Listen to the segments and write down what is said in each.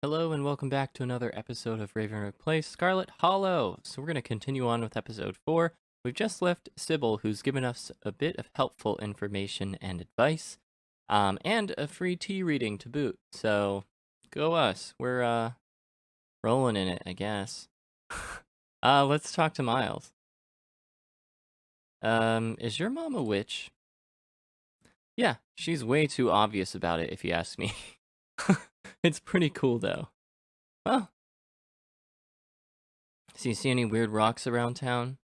Hello and welcome back to another episode of Ravenrook Plays Scarlet Hollow. So we're going to continue on with episode 4. We've just left Sybil, who's given us a bit of helpful information and advice, and a free tea reading to boot. So go us. We're rolling in it, I guess. Let's talk to Miles. Is your mom a witch? Yeah, she's way too obvious about it if you ask me. It's pretty cool though. Well, so you see any weird rocks around town?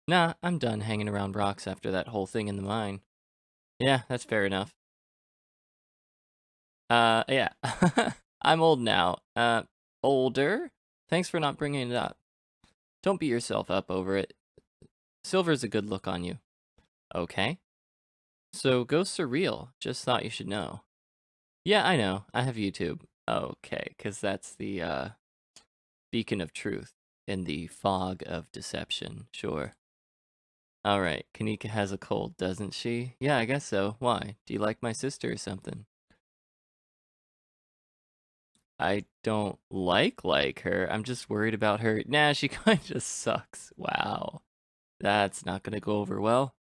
Nah, I'm done hanging around rocks after that whole thing in the mine. Yeah, that's fair enough. Yeah. I'm old now. Older? Thanks for not bringing it up. Don't beat yourself up over it. Silver's a good look on you. Okay. So ghosts are real. Just thought you should know. Yeah, I know. I have YouTube. Okay, because that's the, beacon of truth in the fog of deception. Sure. Alright, Kanika has a cold, doesn't she? Yeah, I guess so. Why? Do you like my sister or something? I don't like her. I'm just worried about her. Nah, she kinda sucks. Wow. That's not gonna go over well.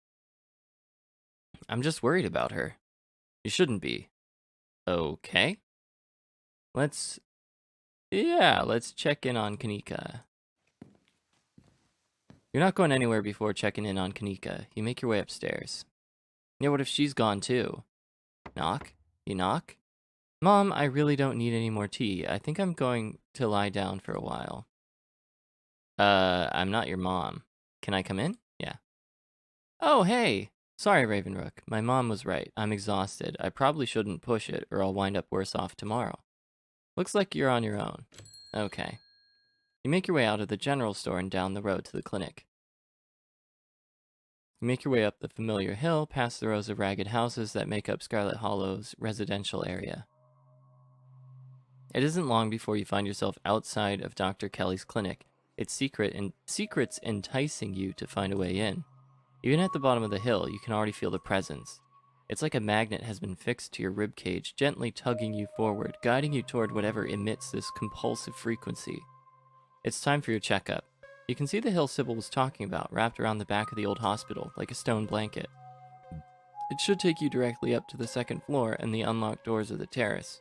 I'm just worried about her. You shouldn't be. Okay. Let's check in on Kanika. You're not going anywhere before checking in on Kanika. You make your way upstairs. Yeah, what if she's gone too? Knock? You knock? Mom, I really don't need any more tea. I think I'm going to lie down for a while. I'm not your mom. Can I come in? Yeah. Oh, hey! Sorry, Ravenrook. My mom was right. I'm exhausted. I probably shouldn't push it, or I'll wind up worse off tomorrow. Looks like you're on your own. Okay. You make your way out of the general store and down the road to the clinic. You make your way up the familiar hill, past the rows of ragged houses that make up Scarlet Hollow's residential area. It isn't long before you find yourself outside of Dr. Kelly's clinic, its secrets enticing you to find a way in. Even at the bottom of the hill, you can already feel the presence. It's like a magnet has been fixed to your ribcage, gently tugging you forward, guiding you toward whatever emits this compulsive frequency. It's time for your checkup. You can see the hill Sybil was talking about, wrapped around the back of the old hospital, like a stone blanket. It should take you directly up to the second floor and the unlocked doors of the terrace.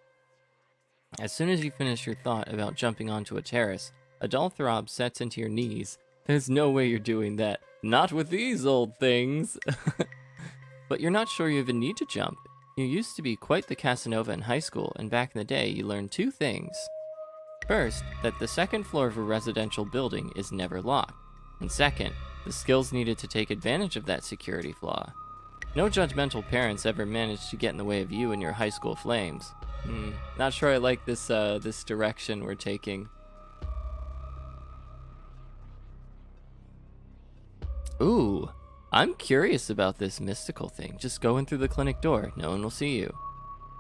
As soon as you finish your thought about jumping onto a terrace, a dull throb sets into your knees. There's no way you're doing that. Not with these old things. But you're not sure you even need to jump. You used to be quite the Casanova in high school, and back in the day, you learned two things. First, that the second floor of a residential building is never locked. And second, the skills needed to take advantage of that security flaw. No judgmental parents ever managed to get in the way of you and your high school flames. Not sure I like this direction we're taking. Ooh, I'm curious about this mystical thing. Just go in through the clinic door. No one will see you.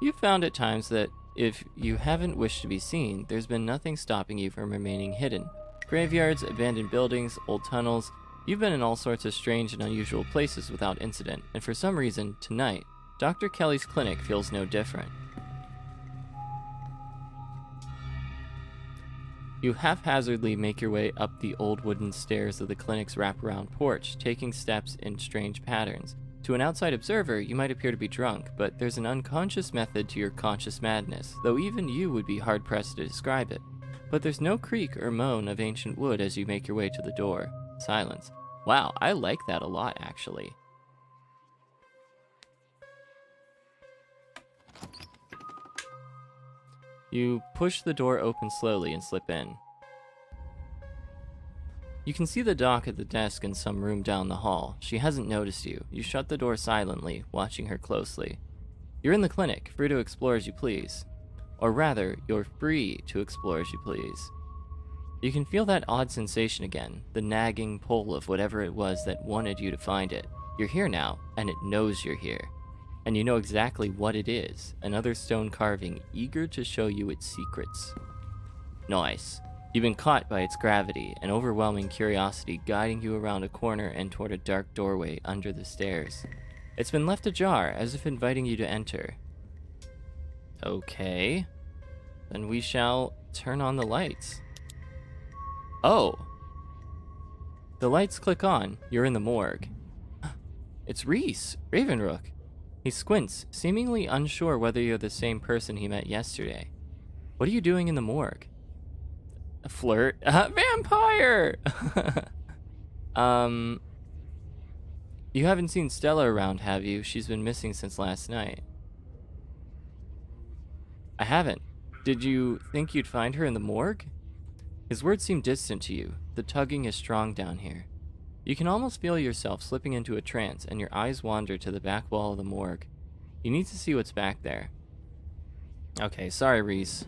You've found at times that if you haven't wished to be seen, there's been nothing stopping you from remaining hidden. Graveyards, abandoned buildings, old tunnels. You've been in all sorts of strange and unusual places without incident, and for some reason, tonight, Dr. Kelly's clinic feels no different. You haphazardly make your way up the old wooden stairs of the clinic's wraparound porch, taking steps in strange patterns. To an outside observer, you might appear to be drunk, but there's an unconscious method to your conscious madness, though even you would be hard-pressed to describe it. But there's no creak or moan of ancient wood as you make your way to the door. Silence. Wow, I like that a lot, actually. You push the door open slowly and slip in. You can see the doc at the desk in some room down the hall. She hasn't noticed you. You shut the door silently, watching her closely. You're in the clinic, free to explore as you please. Or rather, you're free to explore as you please. You can feel that odd sensation again, the nagging pull of whatever it was that wanted you to find it. You're here now, and it knows you're here. And you know exactly what it is, another stone carving eager to show you its secrets. Nice. You've been caught by its gravity, an overwhelming curiosity guiding you around a corner and toward a dark doorway under the stairs. It's been left ajar, as if inviting you to enter. Okay. Then we shall turn on the lights. Oh. The lights click on. You're in the morgue. It's Reese, Ravenrook. He squints, seemingly unsure whether you're the same person he met yesterday. What are you doing in the morgue? A flirt? Vampire! You haven't seen Stella around, have you? She's been missing since last night. I haven't. Did you think you'd find her in the morgue? His words seem distant to you. The tugging is strong down here. You can almost feel yourself slipping into a trance, and your eyes wander to the back wall of the morgue. You need to see what's back there. Okay, sorry, Reese.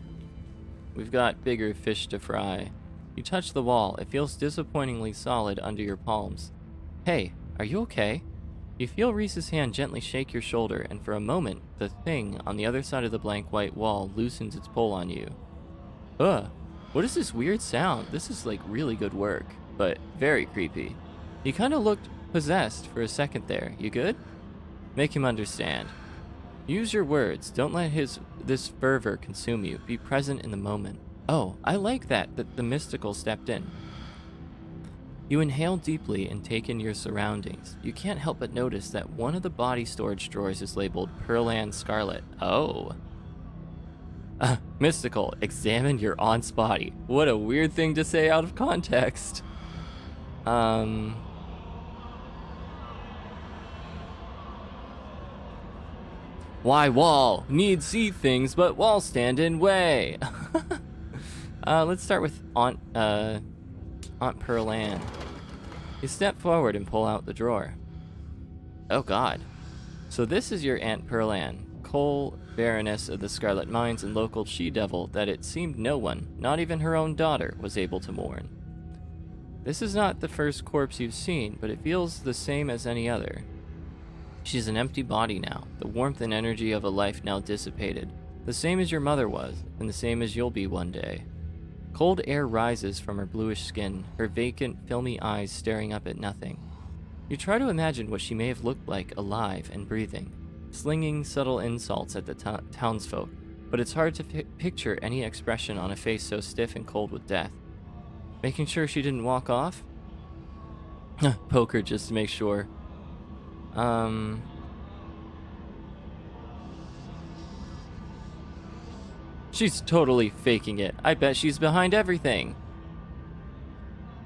We've got bigger fish to fry. You touch the wall. It feels disappointingly solid under your palms. Hey, are you okay? You feel Reese's hand gently shake your shoulder, and for a moment, the thing on the other side of the blank white wall loosens its pull on you. Ugh, what is this weird sound? This is like really good work, but very creepy. You kind of looked possessed for a second there. You good? Make him understand. Use your words. Don't let this fervor consume you. Be present in the moment. Oh, I like that the mystical stepped in. You inhale deeply and take in your surroundings. You can't help but notice that one of the body storage drawers is labeled Pearland Scarlet. Oh. Mystical, examine your aunt's body. What a weird thing to say out of context. Why wall? Need see things, but wall stand in way. Let's start with Aunt Pearland. You step forward and pull out the drawer. Oh god. So this is your Aunt Pearland, Cole, Baroness of the Scarlet Mines and local she-devil that it seemed no one, not even her own daughter, was able to mourn. This is not the first corpse you've seen, but it feels the same as any other. She's an empty body now, the warmth and energy of a life now dissipated, the same as your mother was, and the same as you'll be one day. Cold air rises from her bluish skin, her vacant, filmy eyes staring up at nothing. You try to imagine what she may have looked like alive and breathing, slinging subtle insults at the townsfolk, but it's hard to picture any expression on a face so stiff and cold with death. Making sure she didn't walk off? Poke her just to make sure. She's totally faking it. I bet she's behind everything.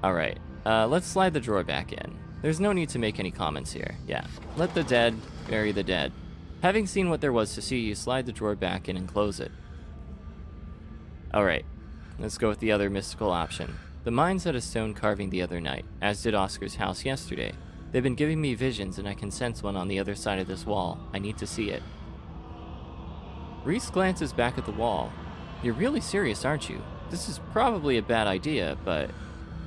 Alright, let's slide the drawer back in. There's no need to make any comments here. Yeah, let the dead bury the dead. Having seen what there was to see, you slide the drawer back in and close it. Alright, let's go with the other mystical option. The mines had a stone carving the other night, as did Oscar's house yesterday. They've been giving me visions, and I can sense one on the other side of this wall. I need to see it. Reese glances back at the wall. You're really serious, aren't you? This is probably a bad idea, but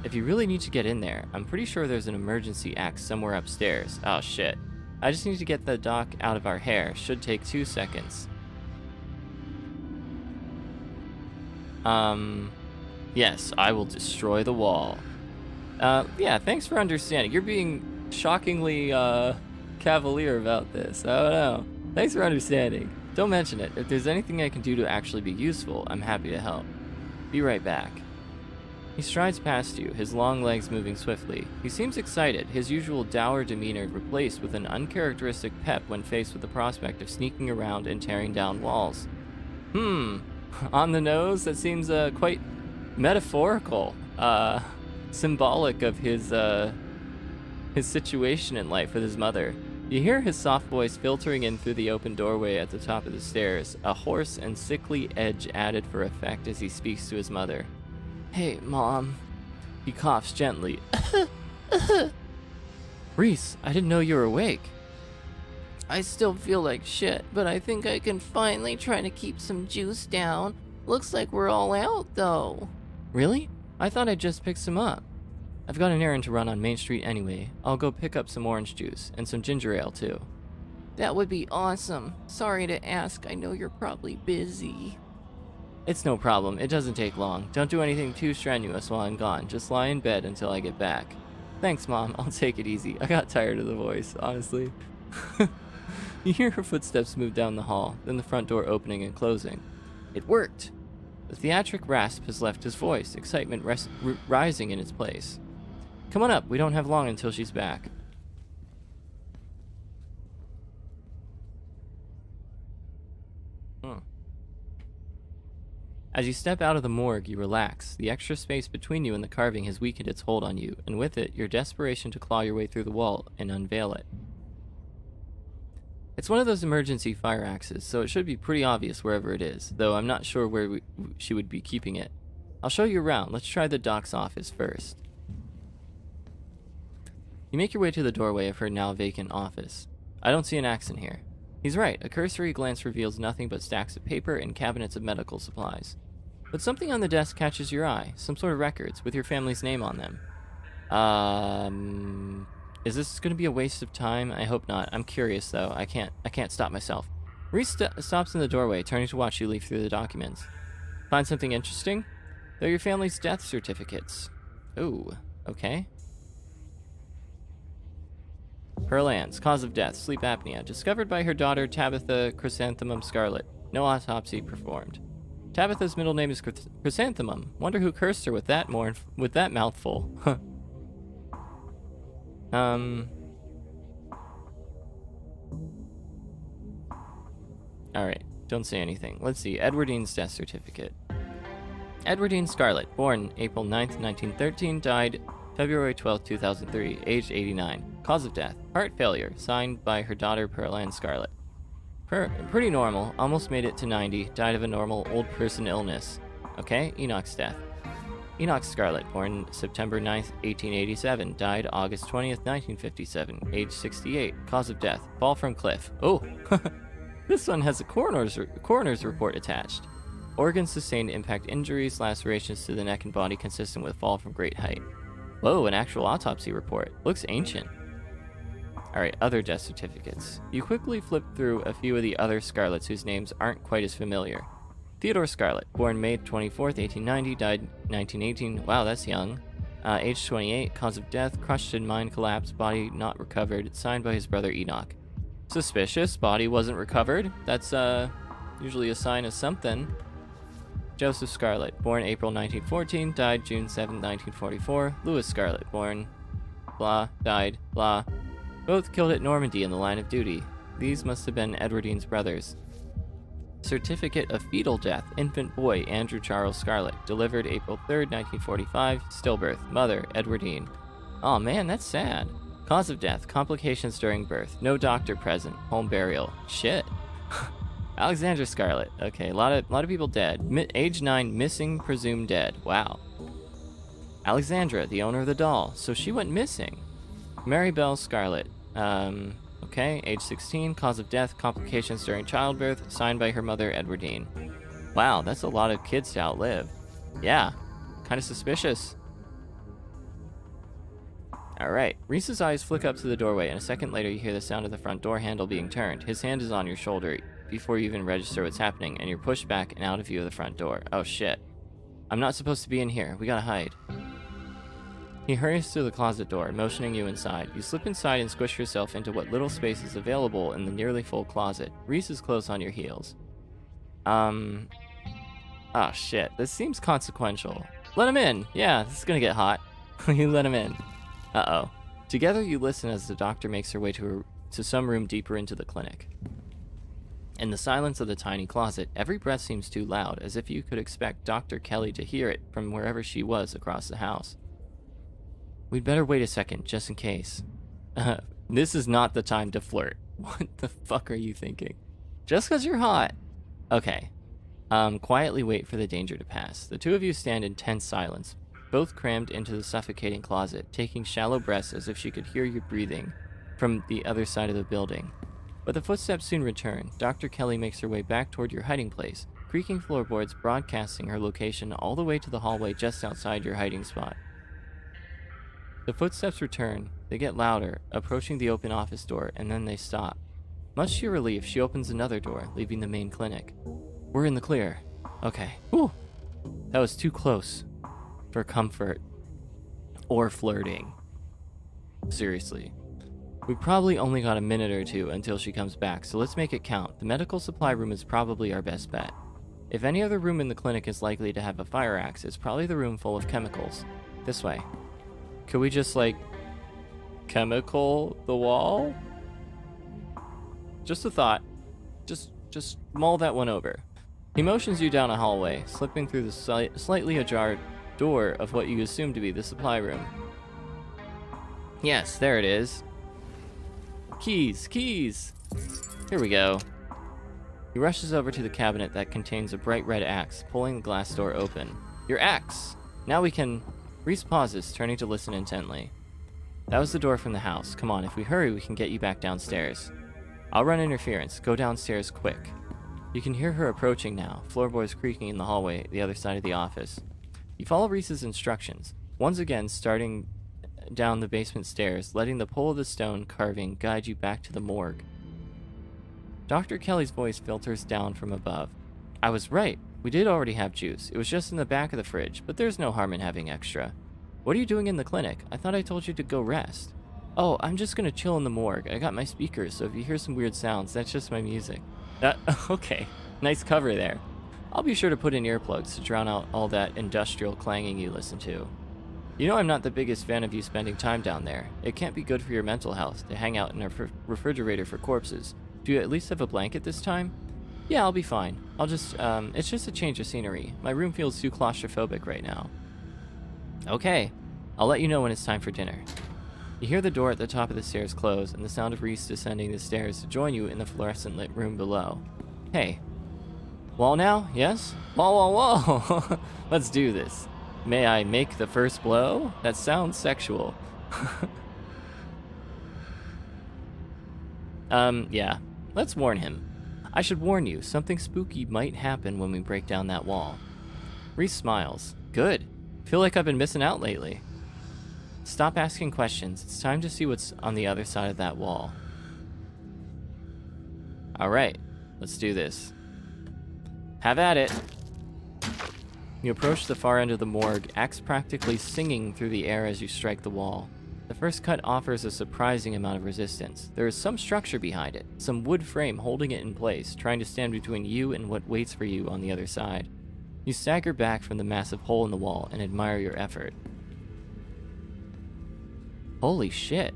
if you really need to get in there, I'm pretty sure there's an emergency axe somewhere upstairs. Oh shit. I just need to get the dock out of our hair. Should take 2 seconds. Yes, I will destroy the wall. Yeah, thanks for understanding. You're being shockingly, cavalier about this. I don't know. Thanks for understanding. Don't mention it. If there's anything I can do to actually be useful, I'm happy to help. Be right back. He strides past you, his long legs moving swiftly. He seems excited, his usual dour demeanor replaced with an uncharacteristic pep when faced with the prospect of sneaking around and tearing down walls. On the nose, that seems quite metaphorical, symbolic of his situation in life with his mother. You hear his soft voice filtering in through the open doorway at the top of the stairs, a hoarse and sickly edge added for effect as he speaks to his mother. Hey, Mom. He coughs gently. Reese, I didn't know you were awake. I still feel like shit, but I think I can finally try to keep some juice down. Looks like we're all out, though. Really? I thought I'd just pick some up. I've got an errand to run on Main Street anyway. I'll go pick up some orange juice, and some ginger ale, too. That would be awesome. Sorry to ask, I know you're probably busy. It's no problem, it doesn't take long. Don't do anything too strenuous while I'm gone. Just lie in bed until I get back. Thanks, Mom, I'll take it easy. I got tired of the voice, honestly. You hear her footsteps move down the hall, then the front door opening and closing. It worked! The theatric rasp has left his voice, excitement rising in its place. Come on up, we don't have long until she's back. As you step out of the morgue, you relax. The extra space between you and the carving has weakened its hold on you, and with it, your desperation to claw your way through the wall and unveil it. It's one of those emergency fire axes, so it should be pretty obvious wherever it is, though I'm not sure where she would be keeping it. I'll show you around. Let's try the doc's office first. You make your way to the doorway of her now vacant office. I don't see an axe in here. He's right. A cursory glance reveals nothing but stacks of paper and cabinets of medical supplies. But something on the desk catches your eye. Some sort of records with your family's name on them. Is this going to be a waste of time? I hope not. I'm curious, though. I can't stop myself. Reese stops in the doorway, turning to watch you leaf through the documents. Find something interesting? They're your family's death certificates. Ooh, okay. Pearl Ann's cause of death, sleep apnea, discovered by her daughter Tabitha Chrysanthemum Scarlet. No autopsy performed. Tabitha's middle name is Chrysanthemum. Wonder who cursed her with that mouthful. Alright, don't say anything. Let's see, Edwardine's death certificate. Edwardine Scarlet, born April 9th, 1913, died February 12th, 2003, aged 89. Cause of death, heart failure, signed by her daughter Pearl Ann Scarlet. Pretty normal, almost made it to 90, died of a normal old person illness. Okay, Enoch's death. Enoch Scarlet, born September 9th, 1887, died August 20th, 1957, age 68. Cause of death, fall from cliff. Oh, this one has a coroner's report attached. Organs sustained impact injuries, lacerations to the neck and body consistent with fall from great height. Whoa, an actual autopsy report. Looks ancient. Alright, other death certificates. You quickly flip through a few of the other Scarlets whose names aren't quite as familiar. Theodore Scarlet, born May 24th, 1890, died 1918. Wow, that's young. Age 28, cause of death, crushed in mind collapse, body not recovered, signed by his brother Enoch. Suspicious, body wasn't recovered. That's usually a sign of something. Joseph Scarlet, born April 1914, died June 7, 1944. Louis Scarlet, born blah, died blah. Both killed at Normandy in the line of duty. These must have been Edwardine's brothers. Certificate of fetal death, infant boy Andrew Charles Scarlet, delivered April 3rd, 1945, stillbirth, mother Edwardine. Aw man, that's sad. Cause of death, complications during birth, no doctor present, home burial. Shit. Alexandra Scarlet, okay, a lot of people dead. Age 9, missing, presumed dead. Wow. Alexandra, the owner of the doll, so she went missing. Mary Bell Scarlet, okay, age 16, cause of death, complications during childbirth, signed by her mother, Edwardine. Wow, that's a lot of kids to outlive. Yeah, kind of suspicious. Alright, Reese's eyes flick up to the doorway, and a second later you hear the sound of the front door handle being turned. His hand is on your shoulder before you even register what's happening, and you're pushed back and out of view of the front door. Oh shit. I'm not supposed to be in here. We gotta hide. He hurries through the closet door, motioning you inside. You slip inside and squish yourself into what little space is available in the nearly full closet. Reese is close on your heels. Oh shit, this seems consequential. Let him in! Yeah, this is gonna get hot. You let him in. Uh-oh. Together you listen as the doctor makes her way to some room deeper into the clinic. In the silence of the tiny closet, every breath seems too loud, as if you could expect Dr. Kelly to hear it from wherever she was across the house. We'd better wait a second, just in case. This is not the time to flirt. What the fuck are you thinking? Just because you're hot. Okay. Quietly wait for the danger to pass. The two of you stand in tense silence, both crammed into the suffocating closet, taking shallow breaths as if she could hear you breathing from the other side of the building. But the footsteps soon return. Dr. Kelly makes her way back toward your hiding place, creaking floorboards broadcasting her location all the way to the hallway just outside your hiding spot. The footsteps return. They get louder, approaching the open office door, and then they stop. Much to your relief, she opens another door, leaving the main clinic. We're in the clear. Okay. Whew. That was too close for comfort or flirting. Seriously. We probably only got a minute or two until she comes back, so let's make it count. The medical supply room is probably our best bet. If any other room in the clinic is likely to have a fire axe, it's probably the room full of chemicals. This way. Could we just, like, chemical the wall? Just a thought. Just mull that one over. He motions you down a hallway, slipping through the slightly ajar door of what you assume to be the supply room. Yes, there it is. Keys, keys! Here we go. He rushes over to the cabinet that contains a bright red axe, pulling the glass door open. Your axe! Now we can... Reese pauses, turning to listen intently. That was the door from the house. Come on, if we hurry, we can get you back downstairs. I'll run interference. Go downstairs quick. You can hear her approaching now, floorboards creaking in the hallway, the other side of the office. You follow Reese's instructions, once again starting down the basement stairs, letting the pull of the stone carving guide you back to the morgue. Dr. Kelly's voice filters down from above. I was right. We did already have juice. It was just in the back of the fridge, but there's no harm in having extra. What are you doing in the clinic? I thought I told you to go rest. Oh, I'm just gonna chill in the morgue. I got my speakers, so if you hear some weird sounds, that's just my music. Okay. Nice cover there. I'll be sure to put in earplugs to drown out all that industrial clanging you listen to. You know I'm not the biggest fan of you spending time down there. It can't be good for your mental health to hang out in a refrigerator for corpses. Do you at least have a blanket this time? Yeah, I'll be fine. It's just a change of scenery. My room feels too claustrophobic right now. Okay. I'll let you know when it's time for dinner. You hear the door at the top of the stairs close and the sound of Reese descending the stairs to join you in the fluorescent lit room below. Hey. Wall now? Yes? Wall. Let's do this. May I make the first blow? That sounds sexual. Yeah. Let's warn him. I should warn you, something spooky might happen when we break down that wall. Reese smiles. Good. Feel like I've been missing out lately. Stop asking questions. It's time to see what's on the other side of that wall. Alright, let's do this. Have at it. You approach the far end of the morgue, axe practically singing through the air as you strike the wall. The first cut offers a surprising amount of resistance. There is some structure behind it, some wood frame holding it in place, trying to stand between you and what waits for you on the other side. You stagger back from the massive hole in the wall and admire your effort. Holy shit.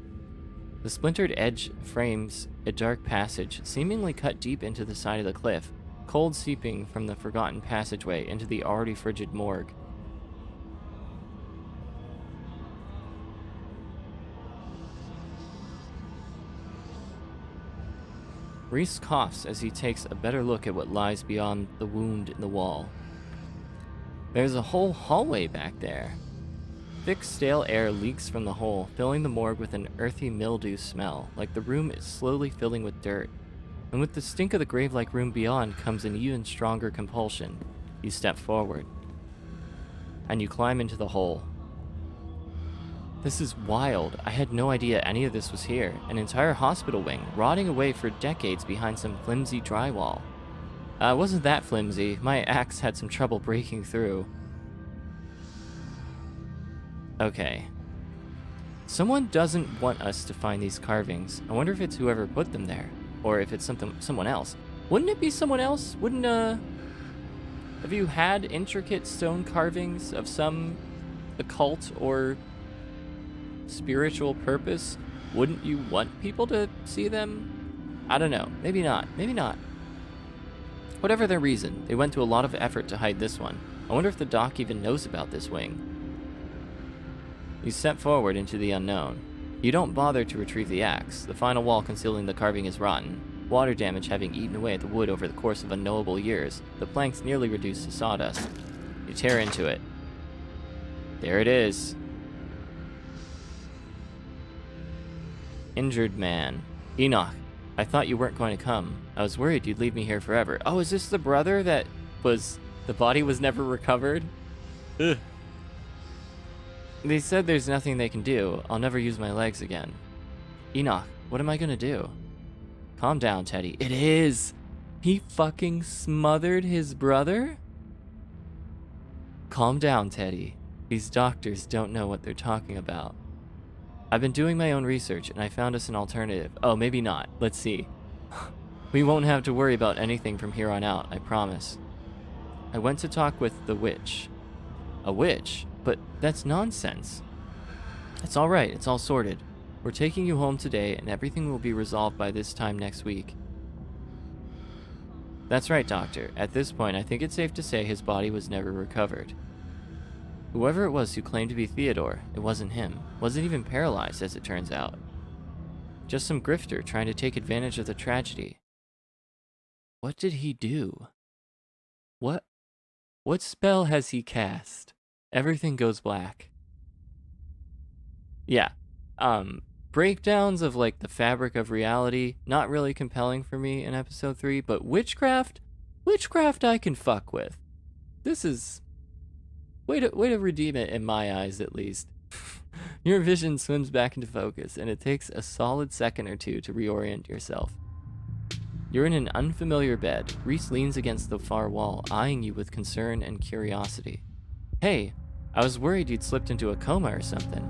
The splintered edge frames a dark passage, seemingly cut deep into the side of the cliff, cold seeping from the forgotten passageway into the already frigid morgue. Reese coughs as he takes a better look at what lies beyond the wound in the wall. There's a whole hallway back there. Thick, stale air leaks from the hole, filling the morgue with an earthy mildew smell, like the room is slowly filling with dirt. And with the stink of the grave-like room beyond comes an even stronger compulsion. You step forward, and you climb into the hole. This is wild. I had no idea any of this was here. An entire hospital wing, rotting away for decades behind some flimsy drywall. It wasn't that flimsy. My axe had some trouble breaking through. Okay. Someone doesn't want us to find these carvings. I wonder if it's whoever put them there. Or if it's someone else. Wouldn't it be someone else? Have you had intricate stone carvings of some occult or spiritual purpose? Wouldn't you want people to see them? I don't know. Maybe not. Maybe not. Whatever their reason, they went to a lot of effort to hide this one. I wonder if the doc even knows about this wing. You step forward into the unknown. You don't bother to retrieve the axe. The final wall concealing the carving is rotten, water damage having eaten away at the wood over the course of unknowable years, the planks nearly reduced to sawdust. You tear into it. There it is. Injured man. Enoch, I thought you weren't going to come. I was worried you'd leave me here forever. Oh, is this the brother that the body was never recovered? Ugh. They said there's nothing they can do. I'll never use my legs again. Enoch, what am I gonna do? Calm down, Teddy. It is! He fucking smothered his brother? Calm down, Teddy. These doctors don't know what they're talking about. I've been doing my own research, and I found us an alternative. Oh, maybe not. Let's see. We won't have to worry about anything from here on out, I promise. I went to talk with the witch. A witch? But that's nonsense. It's all right. It's all sorted. We're taking you home today, and everything will be resolved by this time next week. That's right, Doctor. At this point, I think it's safe to say his body was never recovered. Whoever it was who claimed to be Theodore, it wasn't him. Wasn't even paralyzed, as it turns out. Just some grifter trying to take advantage of the tragedy. What did he do? What spell has he cast? Everything goes black. Yeah. Breakdowns of like the fabric of reality, not really compelling for me in episode 3, but witchcraft I can fuck with. This is way to redeem it in my eyes, at least. Your vision swims back into focus, and it takes a solid second or two to reorient yourself. You're in an unfamiliar bed. Reese leans against the far wall, eyeing you with concern and curiosity. Hey, I was worried you'd slipped into a coma or something.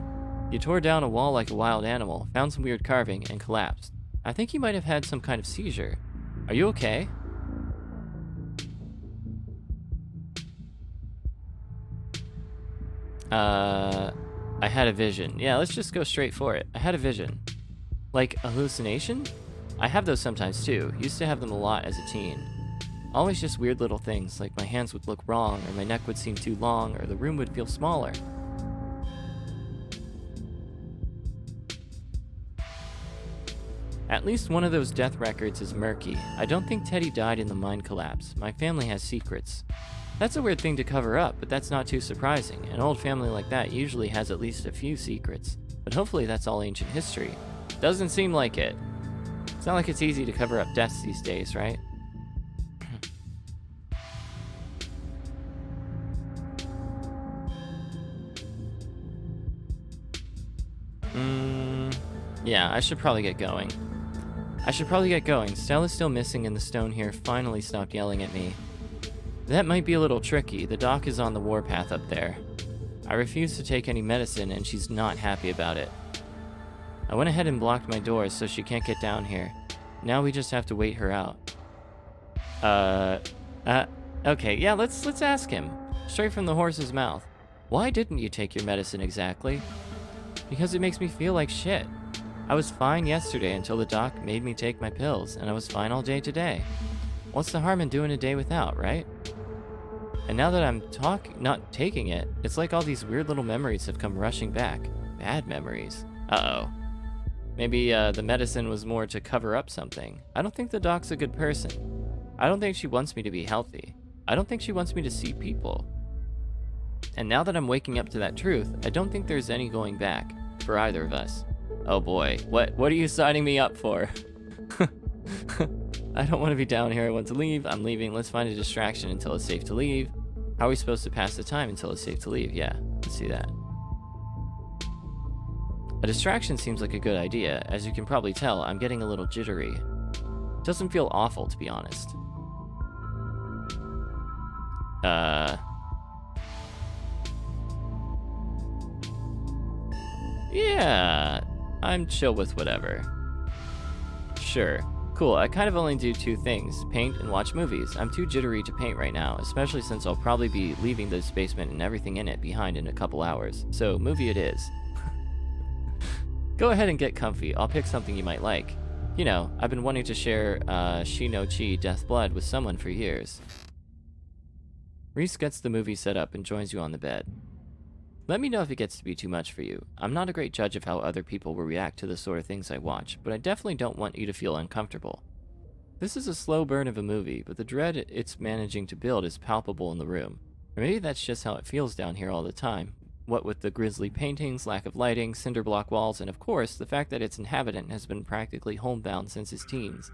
You tore down a wall like a wild animal, found some weird carving, and collapsed. I think you might have had some kind of seizure. Are you okay? I had a vision. Yeah, let's just go straight for it. I had a vision. Like a hallucination? I have those sometimes too. Used to have them a lot as a teen. Always just weird little things, like my hands would look wrong, or my neck would seem too long, or the room would feel smaller. At least one of those death records is murky. I don't think Teddy died in the mine collapse. My family has secrets. That's a weird thing to cover up, but that's not too surprising. An old family like that usually has at least a few secrets. But hopefully that's all ancient history. Doesn't seem like it. It's not like it's easy to cover up deaths these days, right? Yeah, I should probably get going. Stella's still missing and the stone here finally stopped yelling at me. That might be a little tricky. The doc is on the warpath up there. I refuse to take any medicine and she's not happy about it. I went ahead and blocked my doors so she can't get down here. Now we just have to wait her out. Okay, yeah, let's ask him. Straight from the horse's mouth. Why didn't you take your medicine exactly? Because it makes me feel like shit. I was fine yesterday until the doc made me take my pills, and I was fine all day today. What's the harm in doing a day without, right? And now that I'm not taking it, it's like all these weird little memories have come rushing back. Bad memories. Uh-oh. Maybe the medicine was more to cover up something. I don't think the doc's a good person. I don't think she wants me to be healthy. I don't think she wants me to see people. And now that I'm waking up to that truth, I don't think there's any going back for either of us. Oh boy, what are you signing me up for? I don't want to be down here. I want to leave. I'm leaving. Let's find a distraction until it's safe to leave. How are we supposed to pass the time until it's safe to leave? Yeah, let's see that. A distraction seems like a good idea. As you can probably tell, I'm getting a little jittery. Doesn't feel awful, to be honest. Yeah, I'm chill with whatever. Sure. Cool, I kind of only do two things, paint and watch movies. I'm too jittery to paint right now, especially since I'll probably be leaving this basement and everything in it behind in a couple hours. So, movie it is. Go ahead and get comfy. I'll pick something you might like. You know, I've been wanting to share Shi no Chi Death Blood with someone for years. Reese gets the movie set up and joins you on the bed. Let me know if it gets to be too much for you. I'm not a great judge of how other people will react to the sort of things I watch, but I definitely don't want you to feel uncomfortable. This is a slow burn of a movie, but the dread it's managing to build is palpable in the room. Or maybe that's just how it feels down here all the time. What with the grisly paintings, lack of lighting, cinder block walls, and of course, the fact that its inhabitant has been practically homebound since his teens.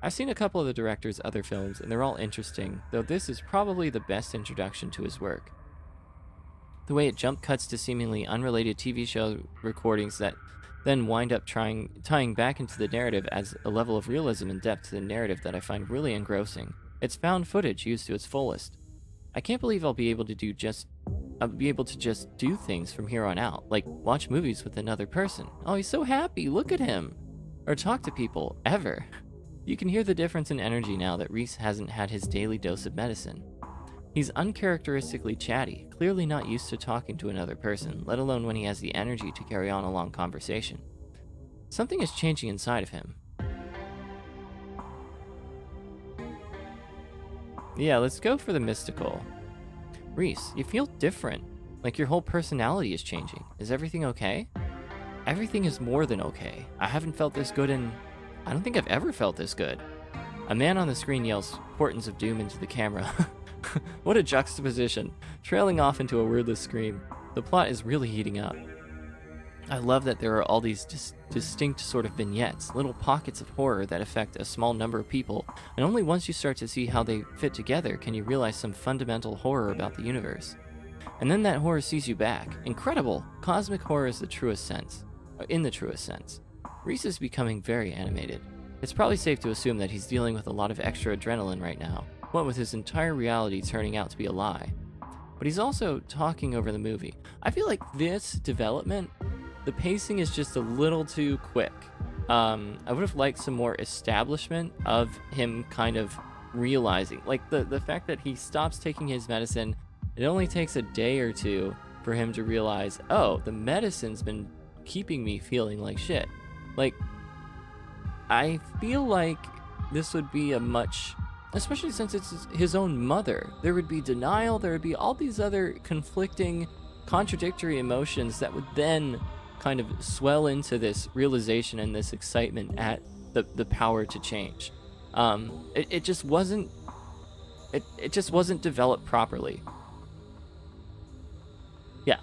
I've seen a couple of the director's other films, and they're all interesting, though this is probably the best introduction to his work. The way it jump cuts to seemingly unrelated TV show recordings that then wind up tying back into the narrative adds a level of realism and depth to the narrative that I find really engrossing. It's found footage used to its fullest. I can't believe I'll be able to just do things from here on out, like watch movies with another person. Oh, he's so happy, look at him. Or talk to people, ever. You can hear the difference in energy now that Reese hasn't had his daily dose of medicine. He's uncharacteristically chatty, clearly not used to talking to another person, let alone when he has the energy to carry on a long conversation. Something is changing inside of him. Yeah, let's go for the mystical. Reese, you feel different. Like your whole personality is changing. Is everything okay? Everything is more than okay. I haven't felt this good I don't think I've ever felt this good. A man on the screen yells portents of doom into the camera. What a juxtaposition, trailing off into a wordless scream. The plot is really heating up. I love that there are all these distinct sort of vignettes, little pockets of horror that affect a small number of people, and only once you start to see how they fit together can you realize some fundamental horror about the universe. And then that horror sees you back. Incredible! Cosmic horror is the truest sense. In the truest sense. Reese is becoming very animated. It's probably safe to assume that he's dealing with a lot of extra adrenaline right now, what with his entire reality turning out to be a lie. But he's also talking over the movie. I feel like this development, the pacing is just a little too quick. I would have liked some more establishment of him kind of realizing, like the fact that he stops taking his medicine. It only takes a day or two for him to realize, oh, the medicine's been keeping me feeling like shit. Like, I feel like this would be a much, especially since it's his own mother, there would be denial, there would be all these other conflicting, contradictory emotions that would then kind of swell into this realization and this excitement at the power to change. It just wasn't developed properly. Yeah.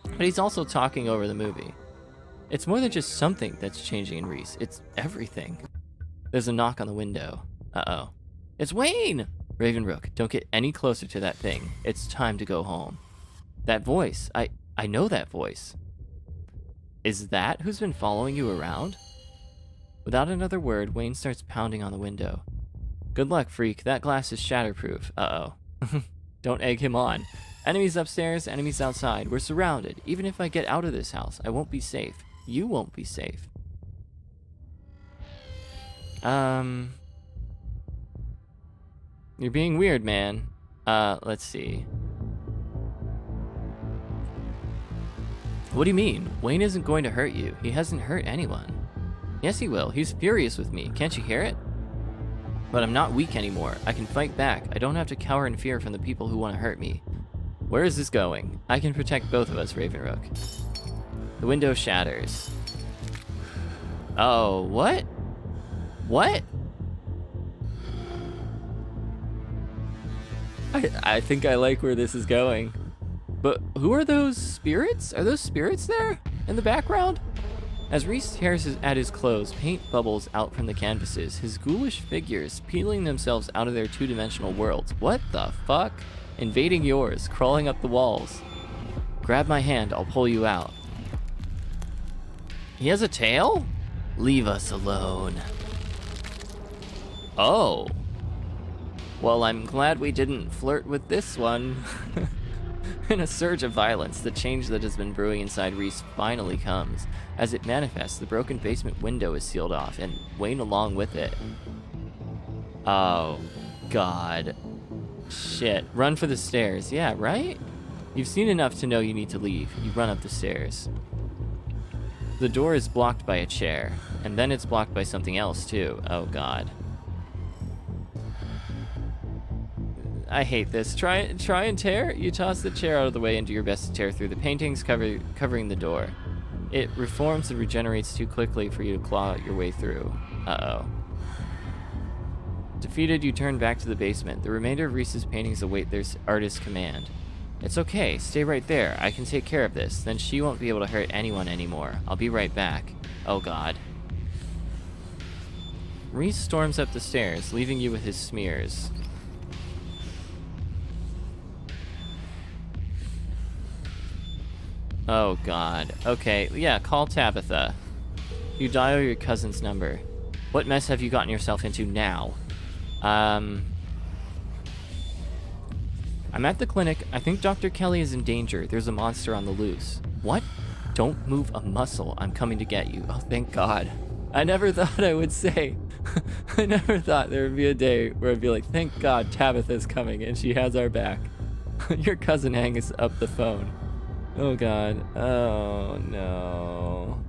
But he's also talking over the movie. It's more than just something that's changing in Reese. It's everything. There's a knock on the window. Uh-oh. It's Wayne! Ravenbrook, don't get any closer to that thing. It's time to go home. That voice. I know that voice. Is that who's been following you around? Without another word, Wayne starts pounding on the window. Good luck, freak. That glass is shatterproof. Uh-oh. Don't egg him on. Enemies upstairs, enemies outside. We're surrounded. Even if I get out of this house, I won't be safe. You won't be safe. You're being weird, man. Let's see. What do you mean? Wayne isn't going to hurt you. He hasn't hurt anyone. Yes, he will. He's furious with me. Can't you hear it? But I'm not weak anymore. I can fight back. I don't have to cower in fear from the people who want to hurt me. Where is this going? I can protect both of us, Ravenrook. The window shatters. Oh, what? What? I think I like where this is going. But who are those spirits? Are those spirits there in the background? As Reese tears at his clothes, paint bubbles out from the canvases, his ghoulish figures peeling themselves out of their two-dimensional worlds. What the fuck? Invading yours, crawling up the walls. Grab my hand, I'll pull you out. He has a tail? Leave us alone. Oh. Well, I'm glad we didn't flirt with this one. In a surge of violence, the change that has been brewing inside Reese finally comes. As it manifests, the broken basement window is sealed off, and Wayne along with it. Oh, God. Shit. Run for the stairs. Yeah, right? You've seen enough to know you need to leave. You run up the stairs. The door is blocked by a chair, and then it's blocked by something else, too. Oh, God. I hate this. Try and tear? You toss the chair out of the way and do your best to tear through the paintings covering the door. It reforms and regenerates too quickly for you to claw your way through. Uh-oh. Defeated, you turn back to the basement. The remainder of Reese's paintings await their artist's command. It's okay. Stay right there. I can take care of this. Then she won't be able to hurt anyone anymore. I'll be right back. Oh, God. Reese storms up the stairs, leaving you with his smears. Oh, God. Okay, yeah, call Tabitha. You dial your cousin's number. What mess have you gotten yourself into now? I'm at the clinic. I think Dr. Kelly is in danger. There's a monster on the loose. What? Don't move a muscle. I'm coming to get you. Oh, thank God. I never thought I would say I never thought there would be a day where I'd be like, thank God Tabitha's coming and she has our back. Your cousin hangs up the phone. Oh God. Oh no.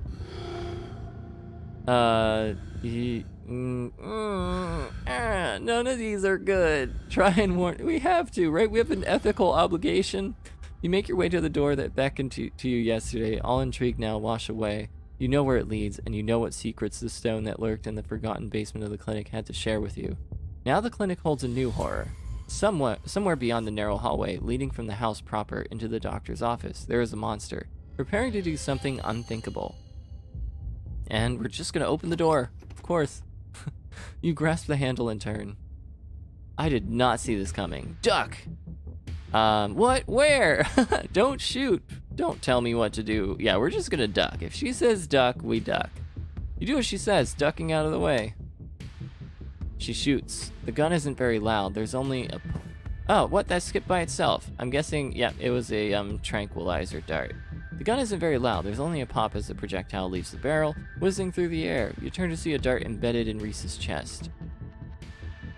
None of these are good. Try and warn. We have to, right? We have an ethical obligation. You make your way to the door that beckoned to you yesterday. All intrigue now wash away. You know where it leads, and you know what secrets the stone that lurked in the forgotten basement of the clinic had to share with you. Now the clinic holds a new horror. Somewhere beyond the narrow hallway leading from the house proper into the doctor's office, there is a monster, preparing to do something unthinkable. And we're just gonna open the door, of course. You grasp the handle and turn. I did not see this coming. Duck! What? Where? Don't shoot. Don't tell me what to do. Yeah, we're just gonna duck. If she says duck, we duck. You do as she says, ducking out of the way. She shoots. The gun isn't very loud. There's only a... Oh, what? That skipped by itself. I'm guessing, yeah, it was a tranquilizer dart. The gun isn't very loud. There's only a pop as the projectile leaves the barrel, whizzing through the air. You turn to see a dart embedded in Reese's chest.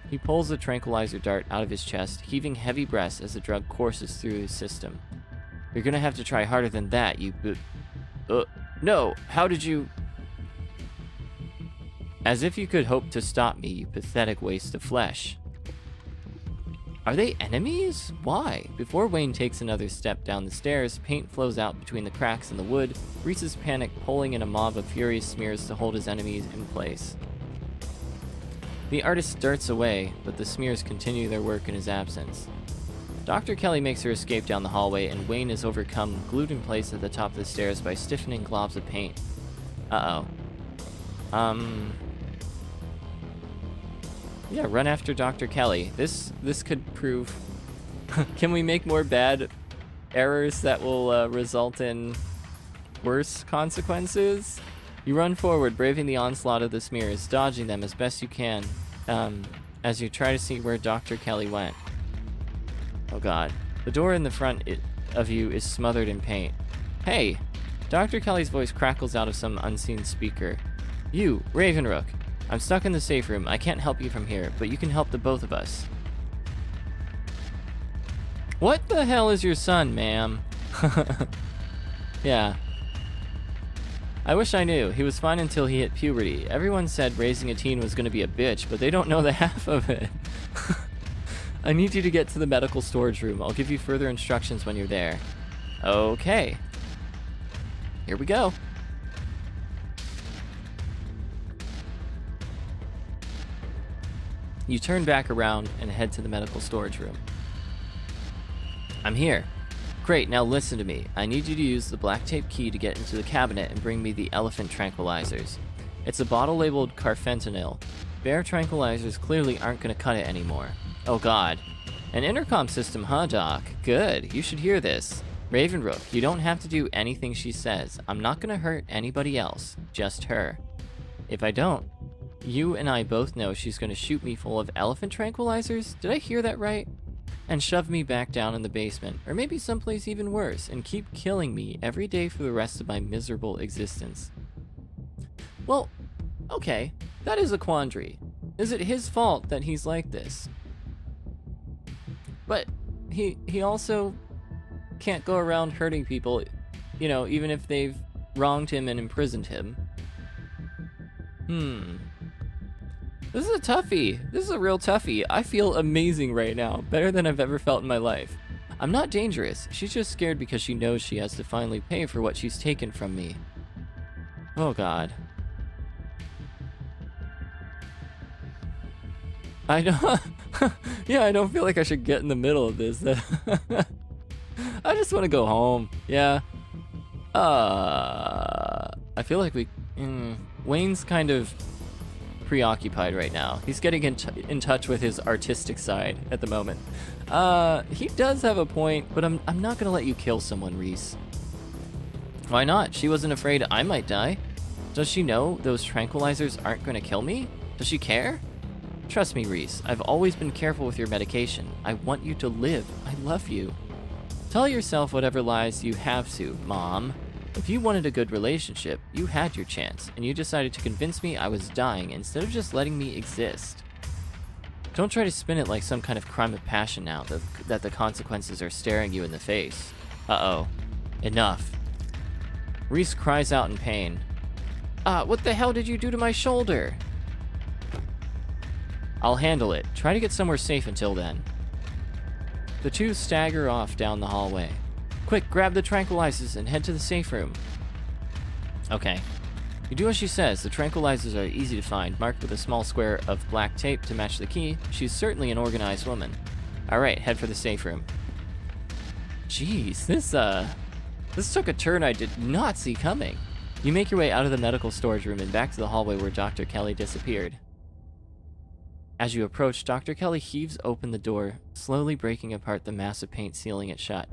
He pulls the tranquilizer dart out of his chest, heaving heavy breaths as the drug courses through his system. You're gonna have to try harder than that, you no, how did you... As if you could hope to stop me, you pathetic waste of flesh. Are they enemies? Why? Before Wayne takes another step down the stairs, paint flows out between the cracks in the wood, Reese's panic pulling in a mob of furious smears to hold his enemies in place. The artist darts away, but the smears continue their work in his absence. Dr. Kelly makes her escape down the hallway, and Wayne is overcome, glued in place at the top of the stairs by stiffening globs of paint. Uh-oh. Yeah, run after Dr. Kelly. This could prove... Can we make more bad errors that will result in worse consequences? You run forward, braving the onslaught of the smears, dodging them as best you can, as you try to see where Dr. Kelly went. Oh God. The door in the front of you is smothered in paint. Hey! Dr. Kelly's voice crackles out of some unseen speaker. You, Ravenrook. I'm stuck in the safe room. I can't help you from here, but you can help the both of us. What the hell is your son, ma'am? Yeah. I wish I knew. He was fine until he hit puberty. Everyone said raising a teen was going to be a bitch, but they don't know the half of it. I need you to get to the medical storage room. I'll give you further instructions when you're there. Okay. Here we go. You turn back around and head to the medical storage room. I'm here. Great, now listen to me. I need you to use the black tape key to get into the cabinet and bring me the elephant tranquilizers. It's a bottle labeled carfentanil. Bare tranquilizers clearly aren't going to cut it anymore. Oh God. An intercom system, huh, Doc? Good, you should hear this. Ravenrook, you don't have to do anything she says. I'm not going to hurt anybody else, just her. If I don't, you and I both know she's going to shoot me full of elephant tranquilizers. Did I hear that right? And shove me back down in the basement, or maybe someplace even worse, and keep killing me every day for the rest of my miserable existence. Well, okay, that is a quandary. Is it his fault that he's like this? But he also can't go around hurting people, you know, even if they've wronged him and imprisoned him. This is a toughie. This is a real toughie. I feel amazing right now. Better than I've ever felt in my life. I'm not dangerous. She's just scared because she knows she has to finally pay for what she's taken from me. Oh God. I don't... Yeah, I don't feel like I should get in the middle of this. I just want to go home. Yeah. I feel like we... Wayne's kind of preoccupied right now. He's getting in touch with his artistic side at the moment. He does have a point, but I'm not gonna let you kill someone, Reese. Why not? She wasn't afraid I might die. Does she know those tranquilizers aren't gonna kill me? Does she care? Trust me, Reese. I've always been careful with your medication. I want you to live. I love you. Tell yourself whatever lies you have to, Mom. If you wanted a good relationship, you had your chance, and you decided to convince me I was dying instead of just letting me exist. Don't try to spin it like some kind of crime of passion now that the consequences are staring you in the face. Uh-oh. Enough. Reese cries out in pain. What the hell did you do to my shoulder? I'll handle it. Try to get somewhere safe until then. The two stagger off down the hallway. Quick, grab the tranquilizers and head to the safe room. Okay. You do as she says. The tranquilizers are easy to find, marked with a small square of black tape to match the key. She's certainly an organized woman. Alright, head for the safe room. Jeez, this took a turn I did not see coming. You make your way out of the medical storage room and back to the hallway where Dr. Kelly disappeared. As you approach, Dr. Kelly heaves open the door, slowly breaking apart the massive paint sealing it shut.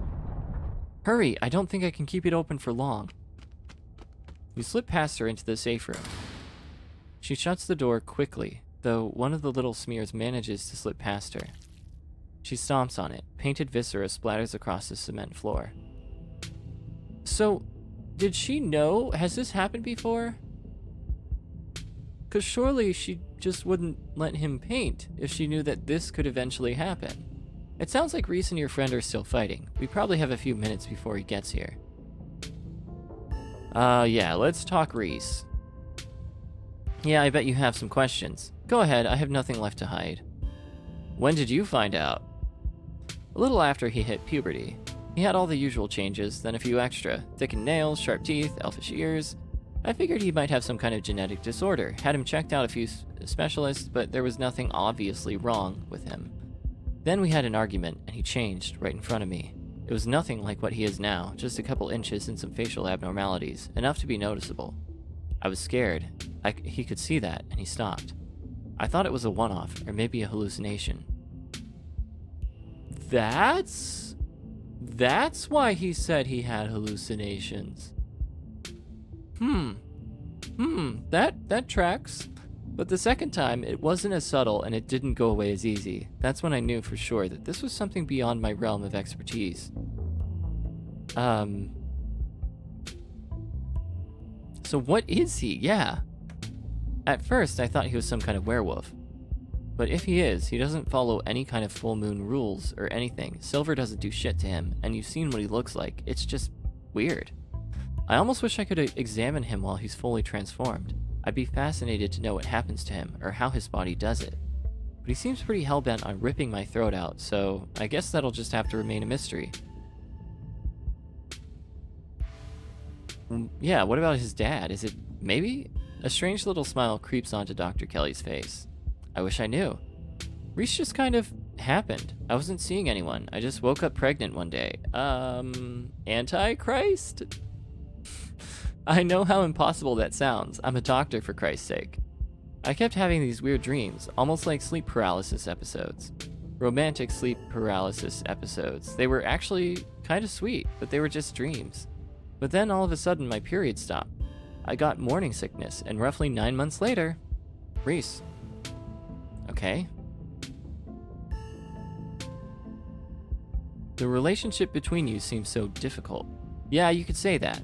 Hurry, I don't think I can keep it open for long. You slip past her into the safe room. She shuts the door quickly, though one of the little smears manages to slip past her. She stomps on it. Painted viscera splatters across the cement floor. So, did she know? Has this happened before? 'Cause surely she just wouldn't let him paint if she knew that this could eventually happen. It sounds like Reese and your friend are still fighting. We probably have a few minutes before he gets here. Yeah, let's talk Reese. Yeah, I bet you have some questions. Go ahead, I have nothing left to hide. When did you find out? A little after he hit puberty. He had all the usual changes, then a few extra. Thickened nails, sharp teeth, elfish ears. I figured he might have some kind of genetic disorder. Had him checked out a few specialists, but there was nothing obviously wrong with him. Then we had an argument, and he changed right in front of me. It was nothing like what he is now, just a couple inches and some facial abnormalities, enough to be noticeable. I was scared. He could see that, and he stopped. I thought it was a one-off, or maybe a hallucination. That's why he said he had hallucinations. That tracks. But the second time, it wasn't as subtle and it didn't go away as easy. That's when I knew for sure that this was something beyond my realm of expertise. So what is he? Yeah. At first, I thought he was some kind of werewolf. But if he is, he doesn't follow any kind of full moon rules or anything. Silver doesn't do shit to him, and you've seen what he looks like. It's just weird. I almost wish I could examine him while he's fully transformed. I'd be fascinated to know what happens to him, or how his body does it. But he seems pretty hellbent on ripping my throat out, so I guess that'll just have to remain a mystery. Yeah, what about his dad? Is it maybe? A strange little smile creeps onto Dr. Kelly's face. I wish I knew. Reese just kind of happened. I wasn't seeing anyone. I just woke up pregnant one day. Antichrist? I know how impossible that sounds. I'm a doctor, for Christ's sake. I kept having these weird dreams, almost like sleep paralysis episodes. Romantic sleep paralysis episodes. They were actually kind of sweet, but they were just dreams. But then all of a sudden my period stopped. I got morning sickness, and roughly 9 months later, Reese. Okay. The relationship between you seems so difficult. Yeah, you could say that.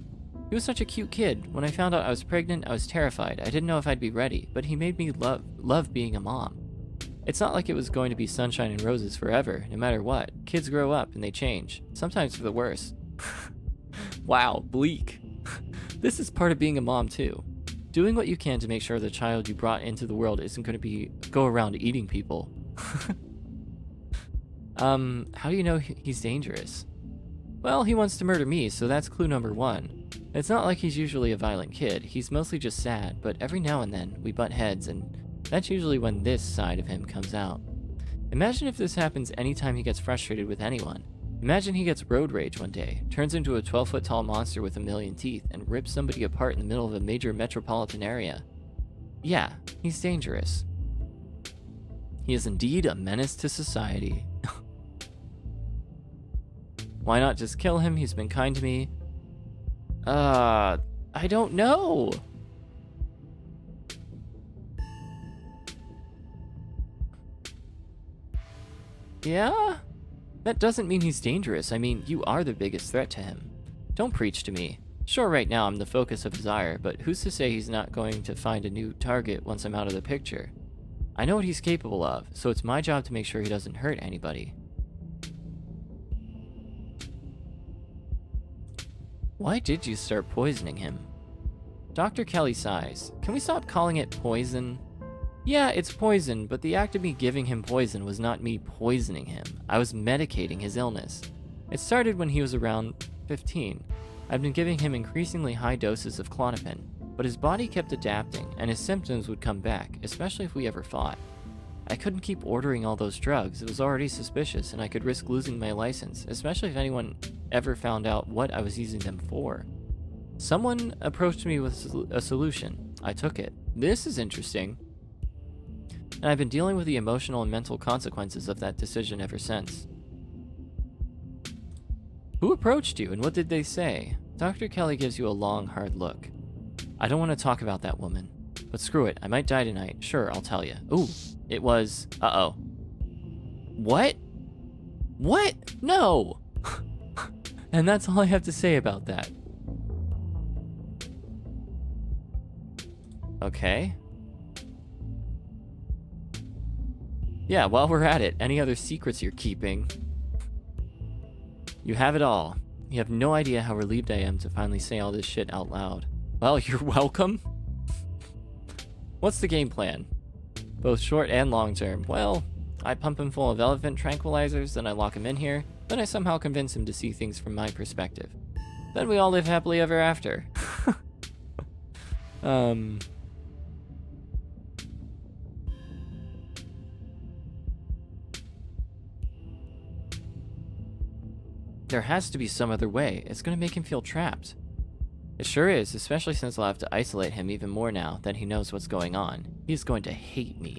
He was such a cute kid. When I found out I was pregnant, I was terrified. I didn't know if I'd be ready, but he made me love being a mom. It's not like it was going to be sunshine and roses forever, no matter what. Kids grow up and they change, sometimes for the worse. Wow, bleak. This is part of being a mom too. Doing what you can to make sure the child you brought into the world isn't going to go around eating people. How do you know he's dangerous? Well, he wants to murder me, so that's clue number 1. It's not like he's usually a violent kid. He's mostly just sad, but every now and then we butt heads, and that's usually when this side of him comes out. Imagine if this happens anytime he gets frustrated with anyone. Imagine he gets road rage one day, turns into a 12-foot tall monster with a million teeth, and rips somebody apart in the middle of a major metropolitan area. Yeah, he's dangerous. He is indeed a menace to society. Why not just kill him? He's been kind to me. I don't know. Yeah? That doesn't mean he's dangerous. I mean, you are the biggest threat to him. Don't preach to me. Sure, right now I'm the focus of his ire, but who's to say he's not going to find a new target once I'm out of the picture? I know what he's capable of, so it's my job to make sure he doesn't hurt anybody. Why did you start poisoning him? Dr. Kelly sighs. Can we stop calling it poison? Yeah, it's poison, but the act of me giving him poison was not me poisoning him. I was medicating his illness. It started when he was around 15. I'd been giving him increasingly high doses of Klonopin, but his body kept adapting, and his symptoms would come back, especially if we ever fought. I couldn't keep ordering all those drugs. It was already suspicious, and I could risk losing my license, especially if anyone ever found out what I was using them for. Someone approached me with a solution. I took it. This is interesting. And I've been dealing with the emotional and mental consequences of that decision ever since. Who approached you, and what did they say? Dr. Kelly gives you a long, hard look. I don't want to talk about that woman. But screw it, I might die tonight. Sure, I'll tell you. Ooh, it was... Uh-oh. What? What? No! And that's all I have to say about that. Okay. Yeah, while we're at it, any other secrets you're keeping? You have it all. You have no idea how relieved I am to finally say all this shit out loud. Well, you're welcome. What's the game plan? Both short and long term. Well, I pump him full of elephant tranquilizers, then I lock him in here, then I somehow convince him to see things from my perspective. Then we all live happily ever after. There has to be some other way. It's going to make him feel trapped. It sure is, especially since I'll have to isolate him even more now that he knows what's going on. He's going to hate me.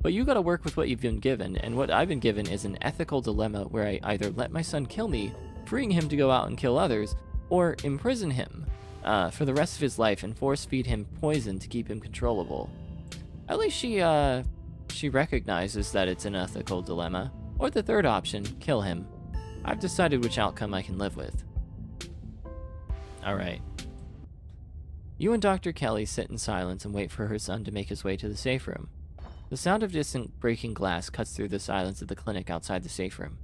But you gotta work with what you've been given, and what I've been given is an ethical dilemma where I either let my son kill me, freeing him to go out and kill others, or imprison him for the rest of his life and force-feed him poison to keep him controllable. At least she recognizes that it's an ethical dilemma. Or the third option, kill him. I've decided which outcome I can live with. Alright. You and Dr. Kelly sit in silence and wait for her son to make his way to the safe room. The sound of distant breaking glass cuts through the silence of the clinic outside the safe room.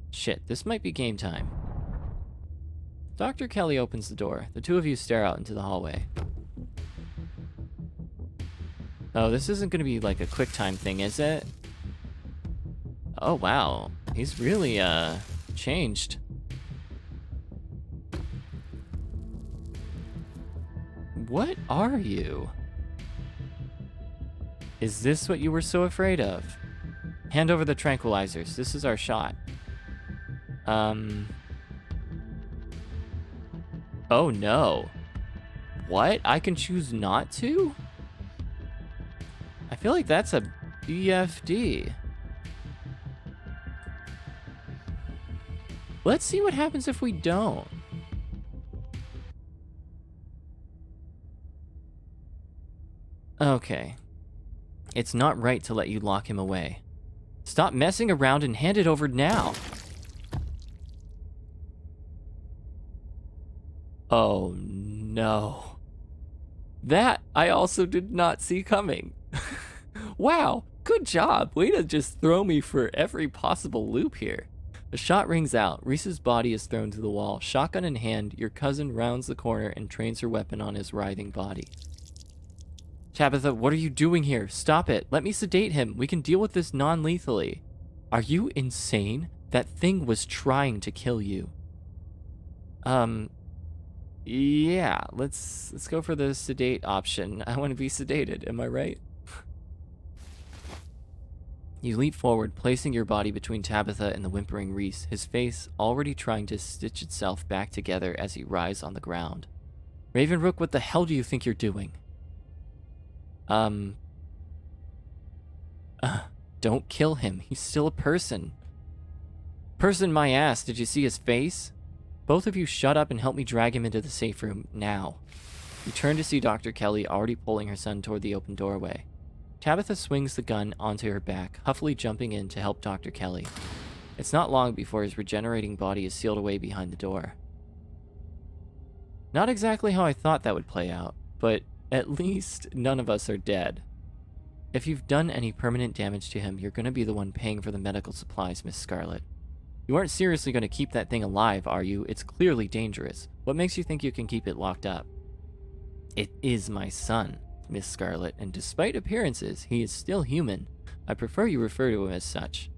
Shit, this might be game time. Dr. Kelly opens the door. The two of you stare out into the hallway. Oh, this isn't going to be like a quick time thing, is it? Oh, wow. He's really, changed. What are you? Is this what you were so afraid of? Hand over the tranquilizers. This is our shot. Oh no. What? I can choose not to? I feel like that's a BFD. Let's see what happens if we don't. Okay. It's not right to let you lock him away. Stop messing around and hand it over now. Oh no. That I also did not see coming. Wow, good job. Way to just throw me for every possible loop here. A shot rings out. Reese's body is thrown to the wall. Shotgun in hand, your cousin rounds the corner and trains her weapon on his writhing body. Tabitha, what are you doing here? Stop it. Let me sedate him. We can deal with this non-lethally. Are you insane? That thing was trying to kill you. Yeah, let's go for the sedate option. I want to be sedated, am I right? You leap forward, placing your body between Tabitha and the whimpering Reese, his face already trying to stitch itself back together as he writhes on the ground. Ravenrook, what the hell do you think you're doing? Don't kill him. He's still a person. Person my ass, did you see his face? Both of you shut up and help me drag him into the safe room, now. You turn to see Dr. Kelly already pulling her son toward the open doorway. Tabitha swings the gun onto her back, huffily jumping in to help Dr. Kelly. It's not long before his regenerating body is sealed away behind the door. Not exactly how I thought that would play out, but at least none of us are dead. If you've done any permanent damage to him, you're gonna be the one paying for the medical supplies, Miss Scarlet. You aren't seriously gonna keep that thing alive, are you? It's clearly dangerous. What makes you think you can keep it locked up? It is my son, Miss Scarlet, and despite appearances, he is still human. I prefer you refer to him as such.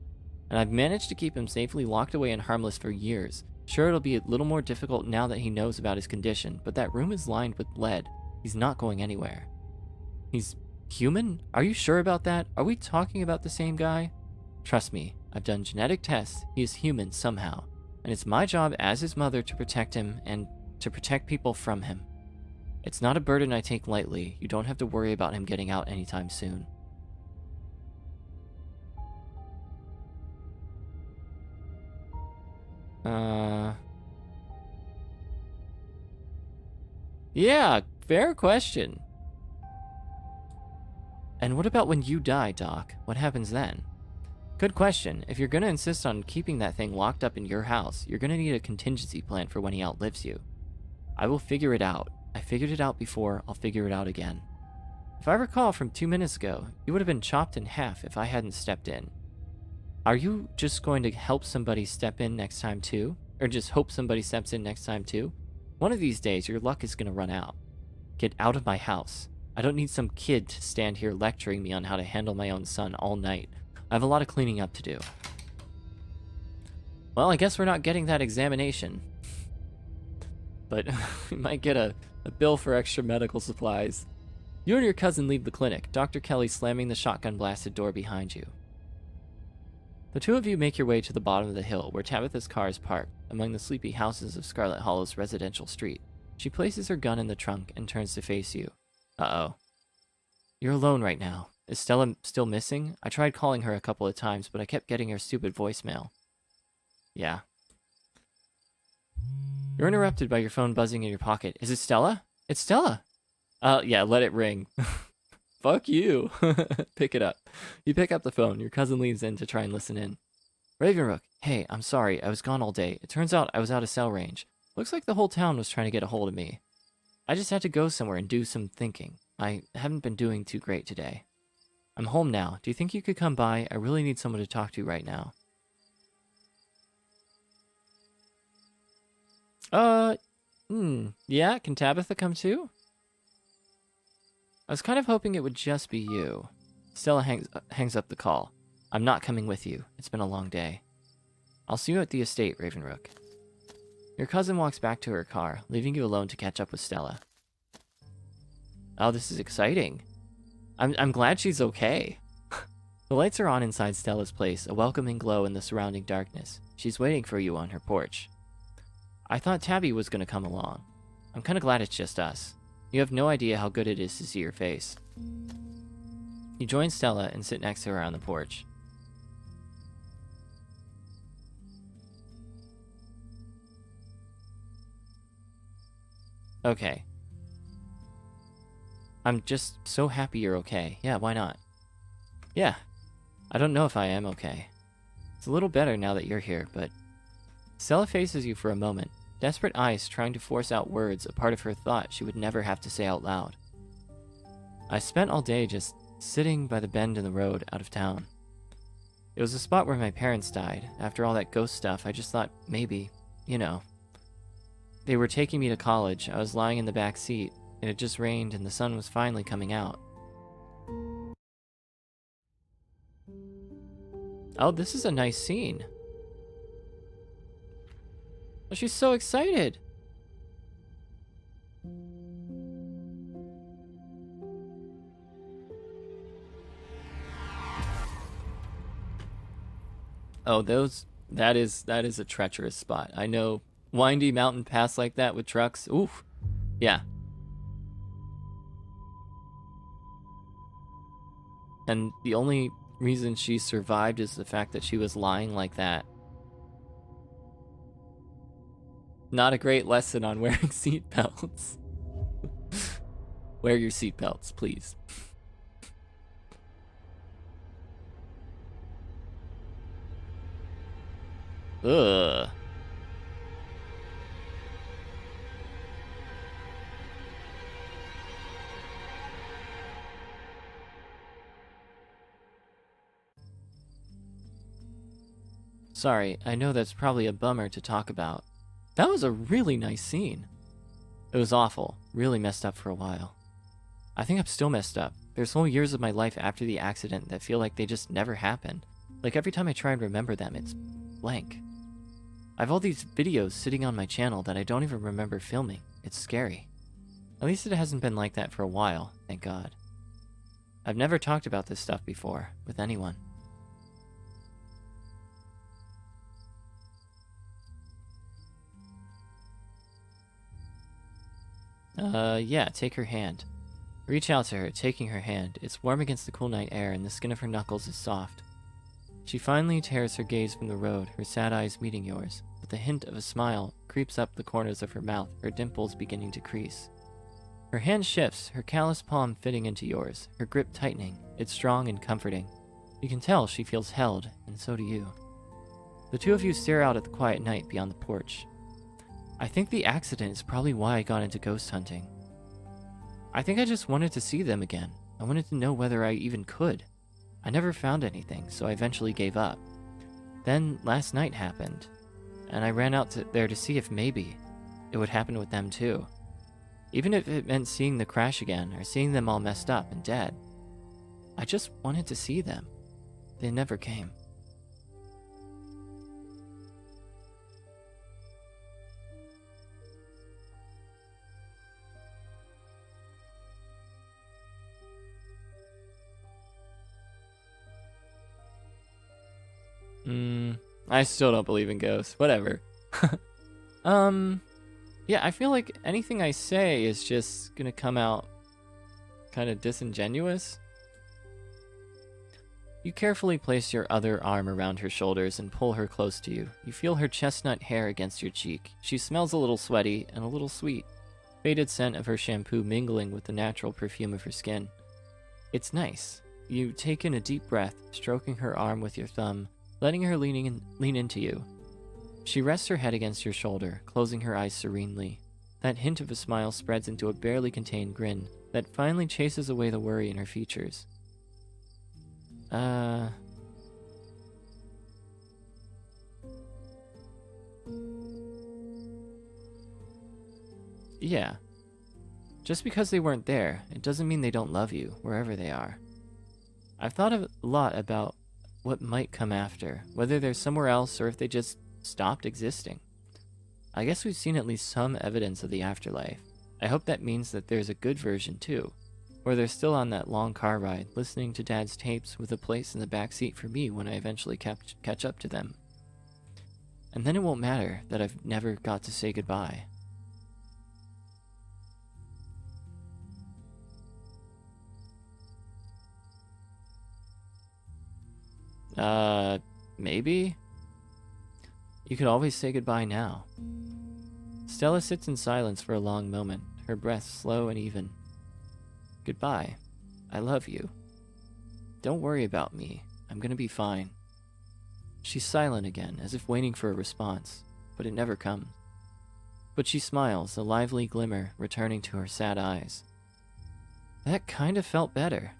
And I've managed to keep him safely locked away and harmless for years. Sure, it'll be a little more difficult now that he knows about his condition, but that room is lined with lead. He's not going anywhere. He's human? Are you sure about that? Are we talking about the same guy? Trust me, I've done genetic tests. He is human somehow. And it's my job as his mother to protect him and to protect people from him. It's not a burden I take lightly. You don't have to worry about him getting out anytime soon. Yeah, fair question. And what about when you die, Doc? What happens then? Good question. If you're gonna insist on keeping that thing locked up in your house, you're gonna need a contingency plan for when he outlives you. I will figure it out. I figured it out before, I'll figure it out again. If I recall from 2 minutes ago, you would have been chopped in half if I hadn't stepped in. Are you just going to help somebody step in next time too? Or just hope somebody steps in next time too? One of these days, your luck is going to run out. Get out of my house. I don't need some kid to stand here lecturing me on how to handle my own son all night. I have a lot of cleaning up to do. Well, I guess we're not getting that examination. But we might get a bill for extra medical supplies. You and your cousin leave the clinic, Dr. Kelly slamming the shotgun-blasted door behind you. The two of you make your way to the bottom of the hill, where Tabitha's car is parked, among the sleepy houses of Scarlet Hollow's residential street. She places her gun in the trunk and turns to face you. Uh-oh. You're alone right now. Is Stella still missing? I tried calling her a couple of times, but I kept getting her stupid voicemail. Yeah. You're interrupted by your phone buzzing in your pocket. Is it Stella? It's Stella! Yeah, let it ring. Fuck you. Pick it up. You pick up the phone. Your cousin leans in to try and listen in. Ravenrook, hey, I'm sorry. I was gone all day. It turns out I was out of cell range. Looks like the whole town was trying to get a hold of me. I just had to go somewhere and do some thinking. I haven't been doing too great today. I'm home now. Do you think you could come by? I really need someone to talk to right now. Yeah, can Tabitha come too? I was kind of hoping it would just be you. Stella hangs up the call. I'm not coming with you. It's been a long day. I'll see you at the estate, Ravenrook. Your cousin walks back to her car, leaving you alone to catch up with Stella. Oh, this is exciting. I'm glad she's okay. The lights are on inside Stella's place, a welcoming glow in the surrounding darkness. She's waiting for you on her porch. I thought Tabby was going to come along. I'm kind of glad it's just us. You have no idea how good it is to see your face. You join Stella and sit next to her on the porch. Okay. I'm just so happy you're okay. Yeah, why not? Yeah. I don't know if I am okay. It's a little better now that you're here, but... Stella faces you for a moment, desperate eyes trying to force out words a part of her thought she would never have to say out loud. I spent all day just sitting by the bend in the road out of town. It was the spot where my parents died. After all that ghost stuff, I just thought maybe, you know. They were taking me to college. I was lying in the back seat. It had just rained and the sun was finally coming out. Oh, this is a nice scene. Oh, she's so excited. Oh, that is a treacherous spot. I know windy mountain paths like that with trucks. Oof. Yeah. And the only reason she survived is the fact that she was lying like that. Not a great lesson on wearing seatbelts. Wear your seatbelts, please. Ugh. Sorry, I know that's probably a bummer to talk about. That was a really nice scene. It was awful, really messed up for a while. I think I'm still messed up. There's whole years of my life after the accident that feel like they just never happened. Like every time I try and remember them, it's blank. I have all these videos sitting on my channel that I don't even remember filming. It's scary. At least it hasn't been like that for a while, thank God. I've never talked about this stuff before, with anyone. Yeah, take her hand. Reach out to her, taking her hand. It's warm against the cool night air, and the skin of her knuckles is soft. She finally tears her gaze from the road, her sad eyes meeting yours. With the hint of a smile creeps up the corners of her mouth, her dimples beginning to crease. Her hand shifts, her calloused palm fitting into yours, her grip tightening. It's strong and comforting. You can tell she feels held, and so do you. The two of you stare out at the quiet night beyond the porch. I think the accident is probably why I got into ghost hunting. I think I just wanted to see them again. I wanted to know whether I even could. I never found anything, so I eventually gave up. Then last night happened, and I ran out there to see if maybe it would happen with them too. Even if it meant seeing the crash again, or seeing them all messed up and dead. I just wanted to see them. They never came. I still don't believe in ghosts. Whatever. Yeah, I feel like anything I say is just gonna come out kind of disingenuous. You carefully place your other arm around her shoulders and pull her close to you. You feel her chestnut hair against your cheek. She smells a little sweaty and a little sweet. Faded scent of her shampoo mingling with the natural perfume of her skin. It's nice. You take in a deep breath, stroking her arm with your thumb, letting her lean into you. She rests her head against your shoulder, closing her eyes serenely. That hint of a smile spreads into a barely contained grin that finally chases away the worry in her features. Yeah. Just because they weren't there, it doesn't mean they don't love you, wherever they are. I've thought a lot about what might come after, whether they're somewhere else or if they just stopped existing. I guess we've seen at least some evidence of the afterlife. I hope that means that there's a good version too, or they're still on that long car ride, listening to Dad's tapes with a place in the back seat for me when I eventually catch up to them. And then it won't matter that I've never got to say goodbye. Maybe? You could always say goodbye now. Stella sits in silence for a long moment, her breath slow and even. Goodbye. I love you. Don't worry about me. I'm gonna be fine. She's silent again, as if waiting for a response, but it never comes. But she smiles, a lively glimmer returning to her sad eyes. That kind of felt better.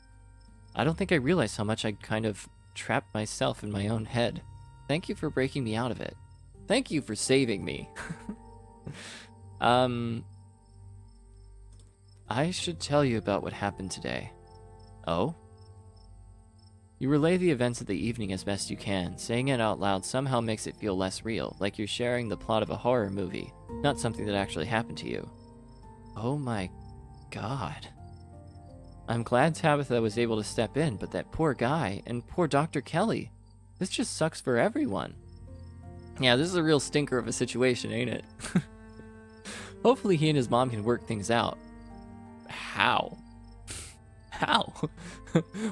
I don't think I realized how much I'd kind of trapped myself in my own head. Thank you for breaking me out of it. Thank you for saving me. I should tell you about what happened today. Oh? You relay the events of the evening as best you can. Saying it out loud somehow makes it feel less real, like you're sharing the plot of a horror movie, not something that actually happened to you. Oh my God. I'm glad Tabitha was able to step in, but that poor guy, and poor Dr. Kelly. This just sucks for everyone. Yeah, this is a real stinker of a situation, ain't it? Hopefully he and his mom can work things out. How? How?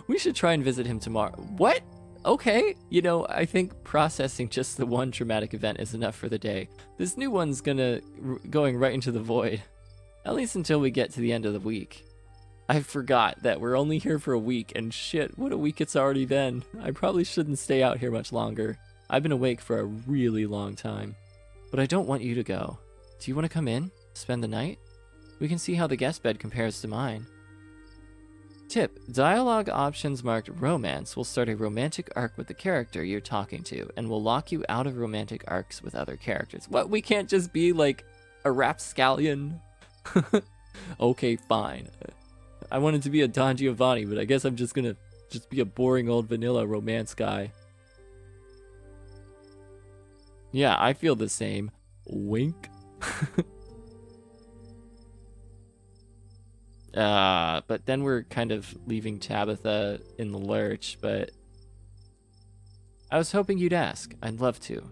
We should try and visit him tomorrow. What? Okay. You know, I think processing just the one traumatic event is enough for the day. This new one's going right into the void. At least until we get to the end of the week. I forgot that we're only here for a week, and shit, what a week it's already been. I probably shouldn't stay out here much longer. I've been awake for a really long time. But I don't want you to go. Do you want to come in? Spend the night? We can see how the guest bed compares to mine. Tip: dialogue options marked romance will start a romantic arc with the character you're talking to and will lock you out of romantic arcs with other characters. What? We can't just be like a rapscallion? Okay, fine. I wanted to be a Don Giovanni, but I guess I'm just gonna be a boring old vanilla romance guy. Yeah, I feel the same. Wink. But then we're kind of leaving Tabitha in the lurch, but I was hoping you'd ask. I'd love to.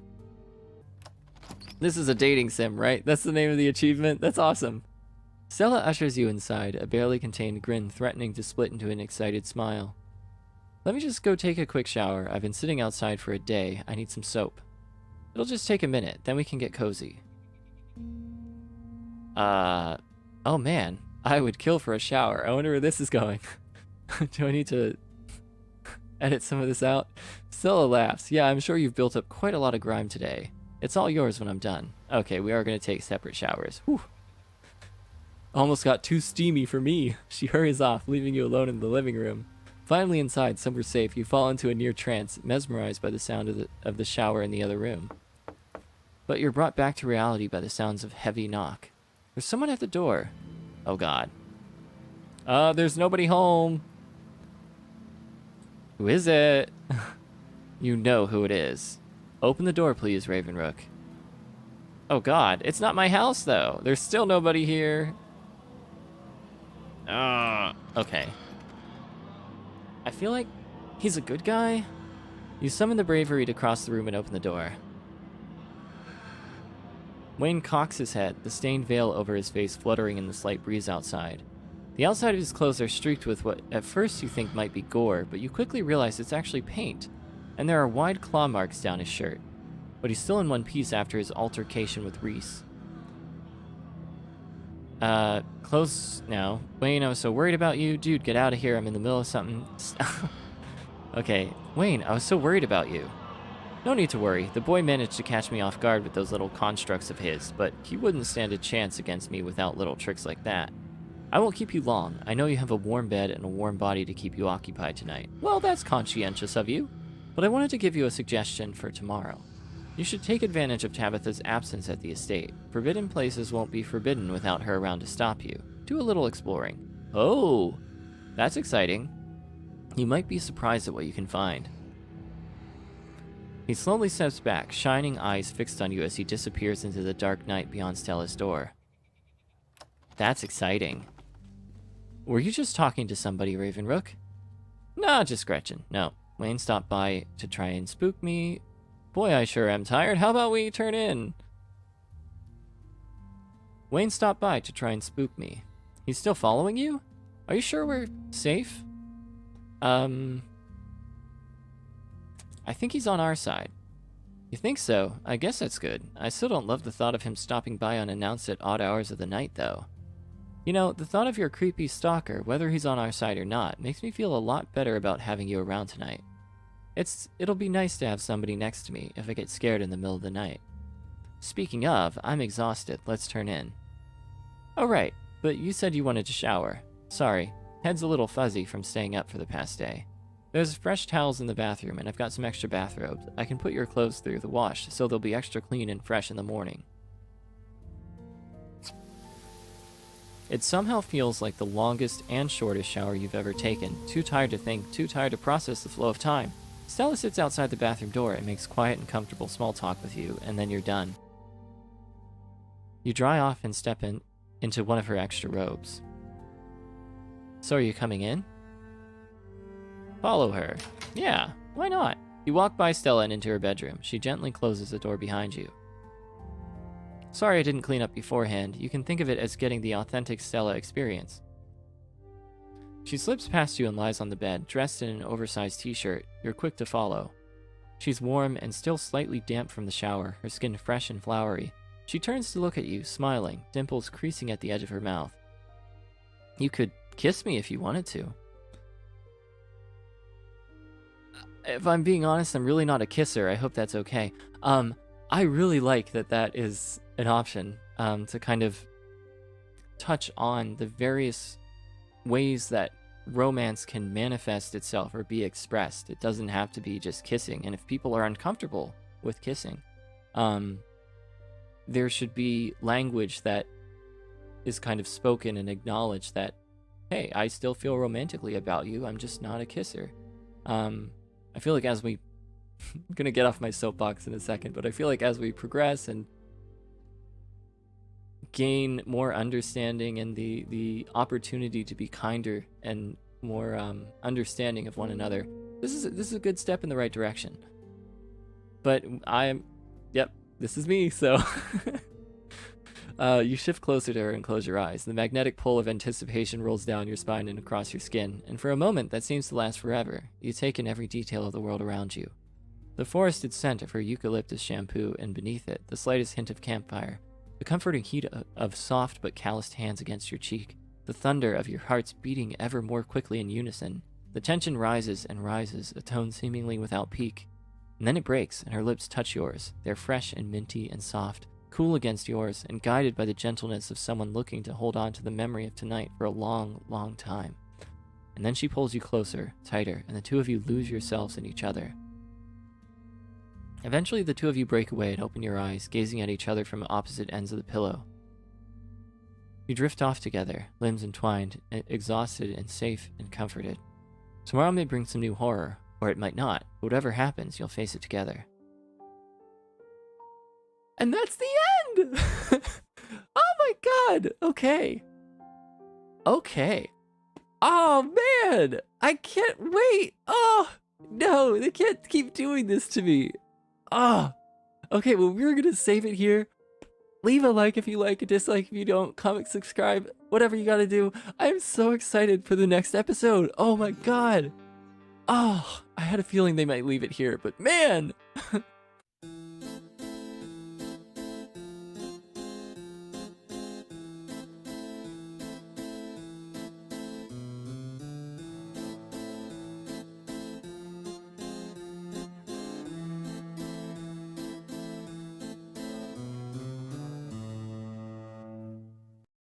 This is a dating sim, right? That's the name of the achievement? That's awesome. Stella ushers you inside, a barely contained grin threatening to split into an excited smile. Let me just go take a quick shower. I've been sitting outside for a day. I need some soap. It'll just take a minute, then we can get cozy. Oh man, I would kill for a shower. I wonder where this is going. Do I need to edit some of this out? Stella laughs. Yeah, I'm sure you've built up quite a lot of grime today. It's all yours when I'm done. Okay, we are going to take separate showers. Whew. Almost got too steamy for me. She hurries off, leaving you alone in the living room. Finally inside, somewhere safe, you fall into a near trance, mesmerized by the sound of the shower in the other room. But you're brought back to reality by the sounds of heavy knock. There's someone at the door. Oh god. There's nobody home. Who is it? You know who it is. Open the door, please, Ravenrook. Oh god, it's not my house, though. There's still nobody here. Okay. I feel like he's a good guy. You summon the bravery to cross the room and open the door. Wayne cocks his head, the stained veil over his face fluttering in the slight breeze outside. The outside of his clothes are streaked with what at first you think might be gore, but you quickly realize it's actually paint, and there are wide claw marks down his shirt. But he's still in one piece after his altercation with Reese. Close now. Wayne, I was so worried about you. Dude, get out of here. I'm in the middle of something. Okay. Wayne, I was so worried about you. No need to worry. The boy managed to catch me off guard with those little constructs of his, but he wouldn't stand a chance against me without little tricks like that. I won't keep you long. I know you have a warm bed and a warm body to keep you occupied tonight. Well, that's conscientious of you. But I wanted to give you a suggestion for tomorrow. You should take advantage of Tabitha's absence at the estate. Forbidden places won't be forbidden without her around to stop you. Do a little exploring. Oh, that's exciting. You might be surprised at what you can find. He slowly steps back, shining eyes fixed on you as he disappears into the dark night beyond Stella's door. That's exciting. Were you just talking to somebody, Ravenrook? Nah, just Gretchen. No. Wayne stopped by to try and spook me. Boy, I sure am tired. How about we turn in? Wayne stopped by to try and spook me. He's still following you? Are you sure we're safe? I think he's on our side. You think so? I guess that's good. I still don't love the thought of him stopping by unannounced at odd hours of the night, though. You know, the thought of your creepy stalker, whether he's on our side or not, makes me feel a lot better about having you around tonight. It'll be nice to have somebody next to me if I get scared in the middle of the night. Speaking of, I'm exhausted. Let's turn in. Oh, right. But you said you wanted to shower. Sorry. Head's a little fuzzy from staying up for the past day. There's fresh towels in the bathroom, and I've got some extra bathrobes. I can put your clothes through the wash, so they'll be extra clean and fresh in the morning. It somehow feels like the longest and shortest shower you've ever taken. Too tired to think, too tired to process the flow of time. Stella sits outside the bathroom door and makes quiet and comfortable small talk with you, and then you're done. You dry off and step into one of her extra robes. So are you coming in? Follow her. Yeah, why not? You walk by Stella and into her bedroom. She gently closes the door behind you. Sorry I didn't clean up beforehand. You can think of it as getting the authentic Stella experience. She slips past you and lies on the bed, dressed in an oversized t-shirt. You're quick to follow. She's warm and still slightly damp from the shower, her skin fresh and flowery. She turns to look at you, smiling, dimples creasing at the edge of her mouth. You could kiss me if you wanted to. If I'm being honest, I'm really not a kisser. I hope that's okay. I really like that is an option, to kind of touch on the various ways that romance can manifest itself or be expressed. It doesn't have to be just kissing. And if people are uncomfortable with kissing, there should be language that is kind of spoken and acknowledged that, hey, I still feel romantically about you. I'm just not a kisser. I feel like as we... I'm going to get off my soapbox in a second, but I feel like as we progress and gain more understanding and the opportunity to be kinder and more understanding of one another, this is a good step in the right direction. But yep, this is me, so you shift closer to her and close your eyes. The magnetic pull of anticipation rolls down your spine and across your skin, and for a moment that seems to last forever. You take in every detail of the world around you. The forested scent of her eucalyptus shampoo, and beneath it, the slightest hint of campfire. The comforting heat of soft but calloused hands against your cheek. The thunder of your hearts beating ever more quickly in unison. The tension rises and rises, a tone seemingly without peak. And then it breaks, and her lips touch yours. They're fresh and minty and soft, cool against yours, and guided by the gentleness of someone looking to hold on to the memory of tonight for a long, long time. And then she pulls you closer, tighter, and the two of you lose yourselves in each other. Eventually, the two of you break away and open your eyes, gazing at each other from opposite ends of the pillow. You drift off together, limbs entwined, exhausted and safe and comforted. Tomorrow may bring some new horror, or it might not. Whatever happens, you'll face it together. And that's the end! Oh my god! Okay. Oh man! I can't wait! Oh! No, they can't keep doing this to me. Ah, okay, well, we're gonna save it here. Leave a like if you like, a dislike if you don't, comment, subscribe, whatever you gotta do. I'm so excited for the next episode. Oh my god. Oh, I had a feeling they might leave it here, but man,